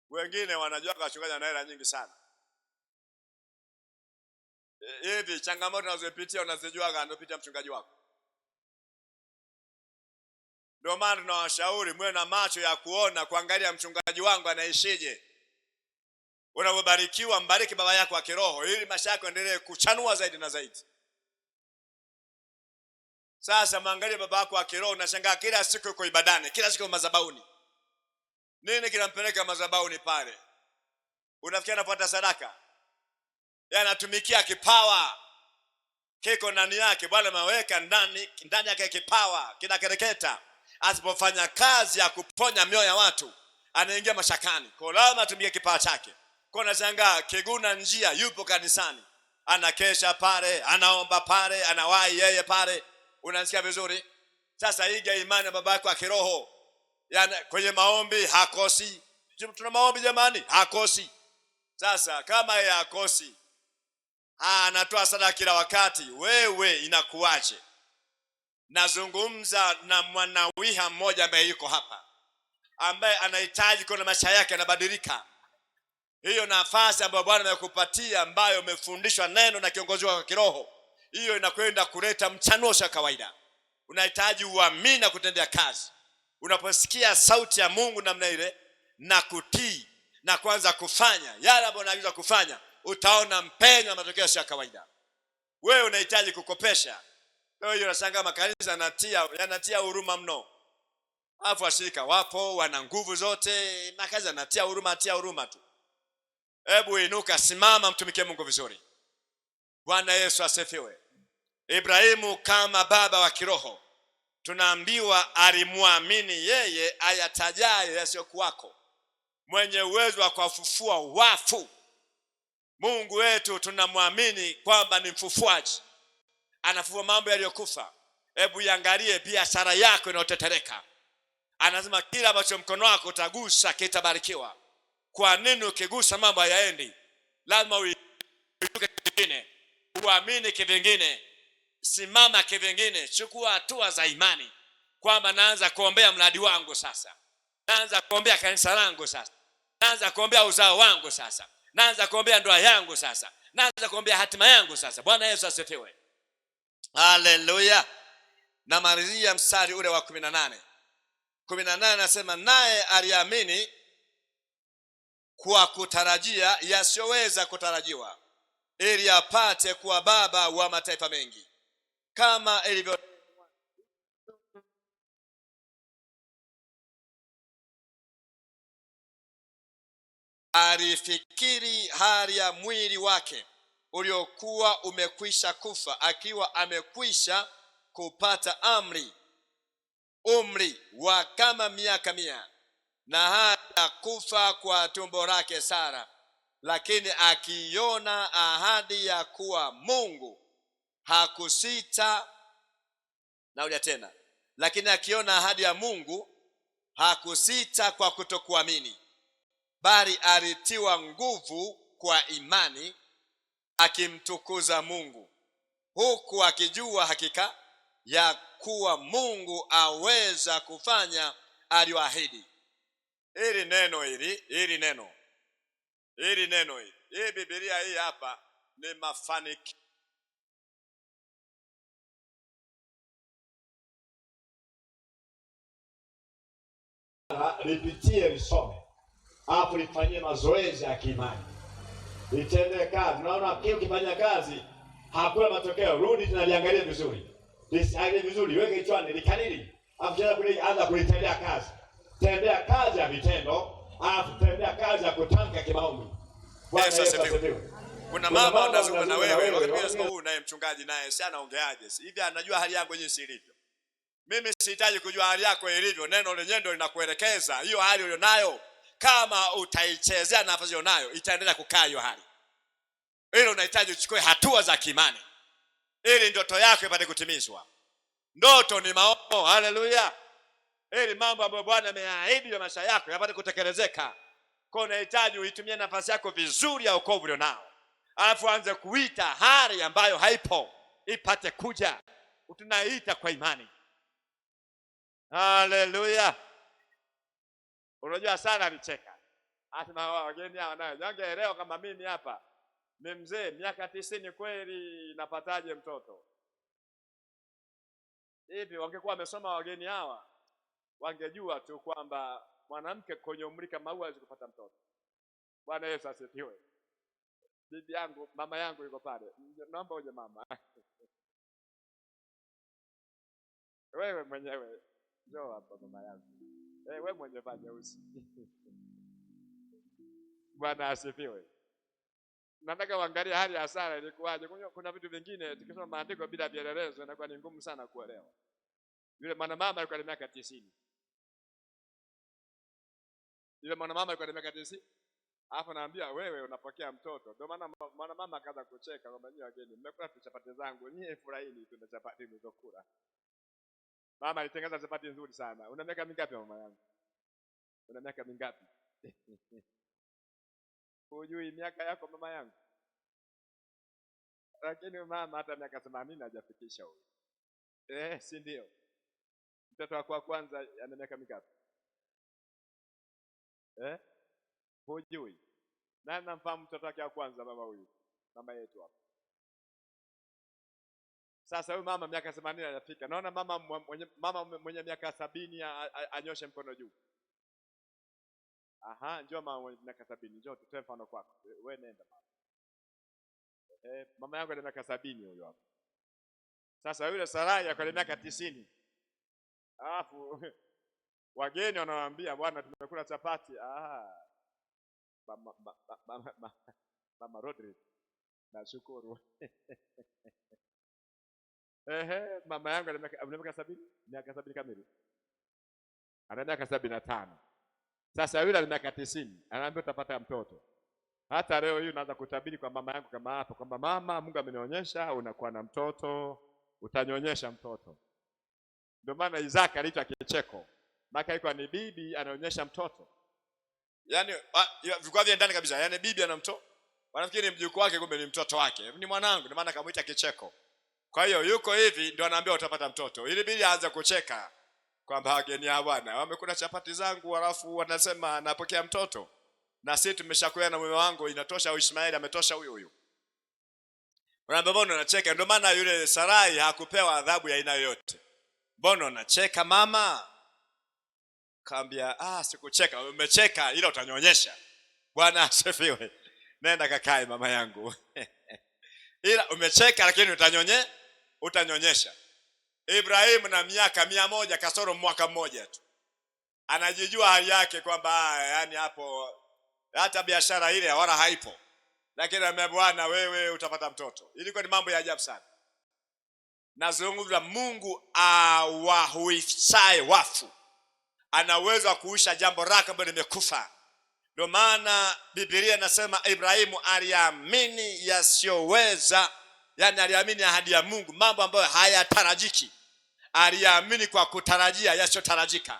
S5: Wengine wanajua kwa mchungaji ana hela nyingi sana. Hivi changamoto unazopitia unazijua anazopitia mchungaji wako? Ndio maana tunawashauri mwe na macho ya kuona, kuangalia mchungaji wangu anaishije. Unapobarikiwa, mbariki baba yako wa kiroho, ili maisha yako endelee kuchanua zaidi na zaidi. Sasa mwangalie baba yako wa kiroho, unashangaa kila siku yuko ibadani, kila siku madhabahuni. Nini kinampeleka madhabahuni pale? Unafikia anapata sadaka? Yanatumikia kipawa kiko ndani yake. Bwana ameweka ndani yake kipawa kinakereketa. Asipofanya kazi ya kuponya mioyo ya watu, anaingia mashakani. Kwa lazima atumie kipawa chake. Kwa unashangaa kiguna njia yupo kanisani, anakesha pale, anaomba pale, anawahi yeye pale. Unasikia vizuri? Sasa iga imani ya baba yako wa kiroho. Yaani kwenye maombi hakosi. Tuna maombi jamani, hakosi. Sasa kama yeye hakosi, anatoa sadaka kila wakati, wewe inakuaje? Nazungumza na mwanawiha mmoja ambaye yuko hapa, ambaye anahitaji kuona maisha yake yanabadilika. Hiyo nafasi ambayo Bwana amekupatia, ambayo umefundishwa neno na kiongozi wako wa kiroho, hiyo inakwenda kuleta mchanuo wa kawaida. Unahitaji uamini na kutendea kazi. Unaposikia sauti ya Mungu namna ile na kutii na kuanza kufanya yale ambayo unaagizwa kufanya, utaona mpenyo na matokeo ya kawaida. Wewe unahitaji kukopesha. Leo hiyo unashangaa makanisa yanatia huruma mno. Alafu washirika wapo wana nguvu zote, makanisa yanatia huruma tu. Hebu inuka, simama, mtumikie Mungu vizuri. Bwana Yesu asifiwe. Ibrahimu kama baba wa kiroho, tunaambiwa alimwamini yeye ayatajaye yasiyokuwako, mwenye uwezo wa kuwafufua wafu. Mungu wetu tunamwamini kwamba ni mfufuaji, anafufua mambo yaliyokufa. Hebu iangalie biashara yako inayotetereka. Anasema kila ambacho mkono wako utagusa kitabarikiwa. Kwa nini ukigusa mambo hayaendi? Lazima uinuke kivingine, uamini kivingine, simama kivingine, chukua hatua za imani kwamba naanza kuombea mradi wangu sasa, naanza kuombea kanisa langu sasa, naanza kuombea uzao wangu sasa, naanza kuombea ndoa yangu sasa, naanza kuombea hatima yangu sasa. Bwana Yesu asifiwe. Haleluya. Na malizia mstari ule wa 18. 18 nasema naye aliamini kwa kutarajia yasiyoweza kutarajiwa, ili apate kuwa baba wa mataifa mengi, kama ilivyo alifikiri hali ya mwili wake uliokuwa umekwisha kufa, akiwa amekwisha kupata umri wa kama miaka 100, na hata kufa kwa tumbo lake Sara. Lakini akiona ahadi ya kuwa Mungu hakusita. Naudia tena, lakini akiona ahadi ya Mungu hakusita kwa kutokuamini, bali alitiwa nguvu kwa imani, akimtukuza Mungu, huku akijua hakika ya kuwa Mungu aweza kufanya aliyoahidi. Hili neno hii Biblia hii hapa ni mafanikio.
S1: Lipitie, lisome, hapo lifanyie mazoezi ya kiimani, litende kazi. Naona kile ukifanya kazi hakuna matokeo, rudi tunaliangalia vizuri, lisiangalie vizuri, weke kichwani, likanili, anza kulitendea kazi. Tendea kazi ya vitendo, tendea kazi ya kutamka kimaombi. Bwana Yesu asifiwe.
S5: Kuna mama anazungumza na wewe, wakati huyu naye mchungaji naye si anaongeaje hivi, anajua hali yako jinsi ilivyo. Mimi sihitaji kujua hali yako ilivyo, neno lenyewe ndio linakuelekeza hiyo hali ulionayo. Kama utaichezea nafasi ulionayo, itaendelea kukaa hiyo hali. Hilo unahitaji uchukue hatua za kimani ili ndoto yako ipate kutimizwa. Ndoto ni maono. Haleluya. Ili mambo ambayo Bwana ameahidi ya maisha yako yapate kutekelezeka. Kwa unahitaji uitumie nafasi yako vizuri ya wokovu ulionao, alafu anze kuita hali ambayo haipo ipate kuja. Tunaita kwa imani. Haleluya. Unajua sana alicheka. Hata wageni hao nayo wangeelewa kama mimi hapa ni mzee miaka 90, kweli napataje mtoto? Hivi wangekuwa wamesoma wageni hawa, wangejua tu kwamba mwanamke kwenye umri kama huo hawezi kupata mtoto. Bwana Yesu asifiwe. Bibi yangu, mama yangu yuko pale. Naomba uje mama. Wewe mwenyewe njoo hapa mama yangu. Wewe mwenyewe fanya nyeusi. Bwana asifiwe. Nataka uangalie hali ya Sara ilikuwaje. Kuna vitu vingine tukisoma maandiko bila vielelezo inakuwa ni ngumu sana kuelewa. Yule mwanamama alikuwa na miaka 90. Yule mwanamama alikuwa na miaka 90. Alafu naambia wewe unapokea mtoto. Ndio maana mwanamama akaanza kucheka kwamba nyinyi wageni mmekula chapati zangu, nyinyi furahini tu na chapati mlizokula. Mama alitengeneza chapati nzuri sana. Una miaka mingapi mama yangu? Una miaka mingapi? Hujui miaka yako mama yangu? Lakini mama hata miaka 80 hajafikisha huyo. Si ndio? Mtoto wako wa kwanza ana miaka mingapi? Hujui? Nani namfahamu mtoto wake wa kwanza baba huyu? Mama yetu hapa. Sasa huyu mama miaka 80 hajafika. Naona mama mwenye miaka 70 anyoshe mkono juu. Aha, njoo mama mwenye miaka 70, njoo tutoe mfano kwako. Wewe nenda mama. Mama yangu ana miaka 70 huyo hapa. Sasa yule Sarai ana miaka 90. Alafu wageni wanawaambia bwana tumekula chapati. Mama Rodri. Nashukuru. Mama yangu ana miaka 70, miaka 70 kamili. Ana miaka 75. Sasa yule ana miaka 90, anaambia utapata mtoto. Hata leo hii unaanza kutabiri kwa mama yangu kama hapo kwamba mama, Mungu amenionyesha unakuwa na mtoto, utanyonyesha mtoto. Ndio maana Isaka aliitwa kicheko. Maka iko ni bibi anaonyesha mtoto. Yaani vilikuwa vya ndani kabisa. Yaani bibi anamtoa. Wanafikiri ni mjukuu wake, kumbe ni mtoto wake. Ni mwanangu, ndio maana akamuita kicheko. Kwa hiyo yuko hivi ndio anaambia utapata mtoto. Ili bibi aanze kucheka kwamba wageni hawa bwana wamekula chapati zangu halafu wanasema anapokea mtoto. Na sisi tumeshakuwa na mume wangu, inatosha Ishmaeli ametosha huyu. Unaambia mbona unacheka? Ndio maana yule Sarai hakupewa adhabu ya aina yoyote. Mbona unacheka mama? Kaambia sikucheka. Umecheka ila utanyonyesha. Bwana asifiwe. Nenda kakae mama yangu. Ila umecheka lakini utanyonyesha. Ibrahimu na miaka 100 kasoro mwaka mmoja tu. Anajijua hali yake kwamba yani hapo hata biashara ile wala haipo. Lakini amemwambia Bwana wewe utapata mtoto. Ilikuwa ni mambo ya ajabu sana. Nazungumza Mungu awahuishaye wafu. Ana uwezo wa kuisha jambo lako ambalo limekufa. Ndio maana Biblia inasema Ibrahimu aliamini yasiyoweza, yani aliamini ahadi ya Mungu, mambo ambayo hayatarajiki. Aliamini kwa kutarajia yasiyotarajika.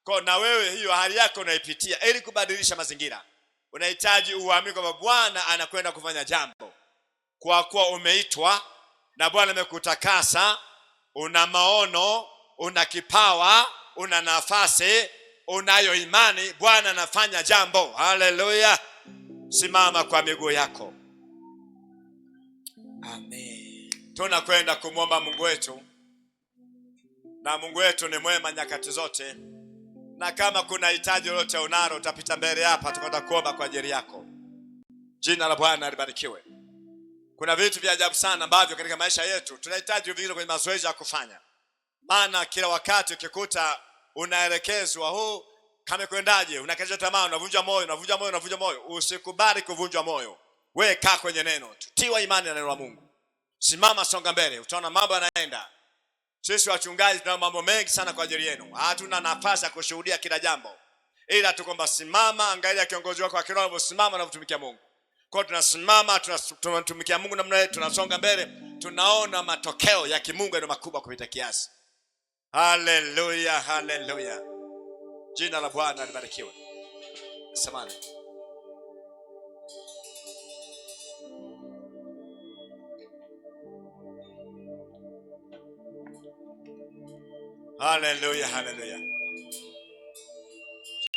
S5: Kwa na wewe hiyo hali yako unaipitia ili kubadilisha mazingira. Unahitaji uamini kwamba Bwana anakwenda kufanya jambo. Kwa kuwa umeitwa na Bwana amekutakasa, una maono, una kipawa, una nafasi, unayo imani, Bwana anafanya jambo. Haleluya. Simama kwa miguu yako.
S2: Amen.
S5: Tunakwenda kumwomba Mungu wetu. Na Mungu wetu ni mwema nyakati zote. Na kama kuna hitaji lolote unalo, utapita mbele hapa tukwenda kuomba kwa ajili yako. Jina la Bwana libarikiwe. Kuna vitu vya ajabu sana ambavyo katika maisha yetu tunahitaji vile kwenye mazoezi ya kufanya. Maana kila wakati ukikuta unaelekezwa kama kwendaje, unakata tamaa, unavunja moyo. Usikubali kuvunjwa moyo. Wewe kaa kwenye neno. Tiwa imani na neno la Mungu. Simama, songa mbele, utaona mambo yanaenda. Sisi wachungaji tuna mambo mengi sana kwa ajili yenu. Hatuna nafasi ya kushuhudia kila jambo. Ila tukomba simama, angalia kiongozi wako wa kiroho simama na kutumikia Mungu. Kwa tunasimama, tunatumikia Mungu namna hiyo, tunasonga mbele, tunaona matokeo ya kimungu ni makubwa kupita kiasi. Haleluya, haleluya. Jina la Bwana libarikiwe. Samahani. Haleluya, haleluya.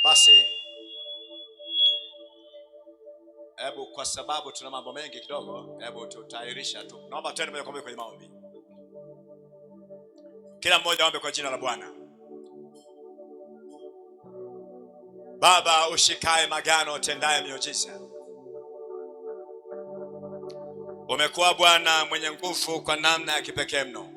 S5: Basi hebu kwa sababu tuna mambo mengi kidogo, hebu tutairisha tu. Naomba twende moja kwa moja kwenye maombi. Kila mmoja aombe kwa jina la Bwana. Baba ushikae magano, tendaye miujiza. Umekuwa Bwana mwenye nguvu kwa namna ya kipekee mno.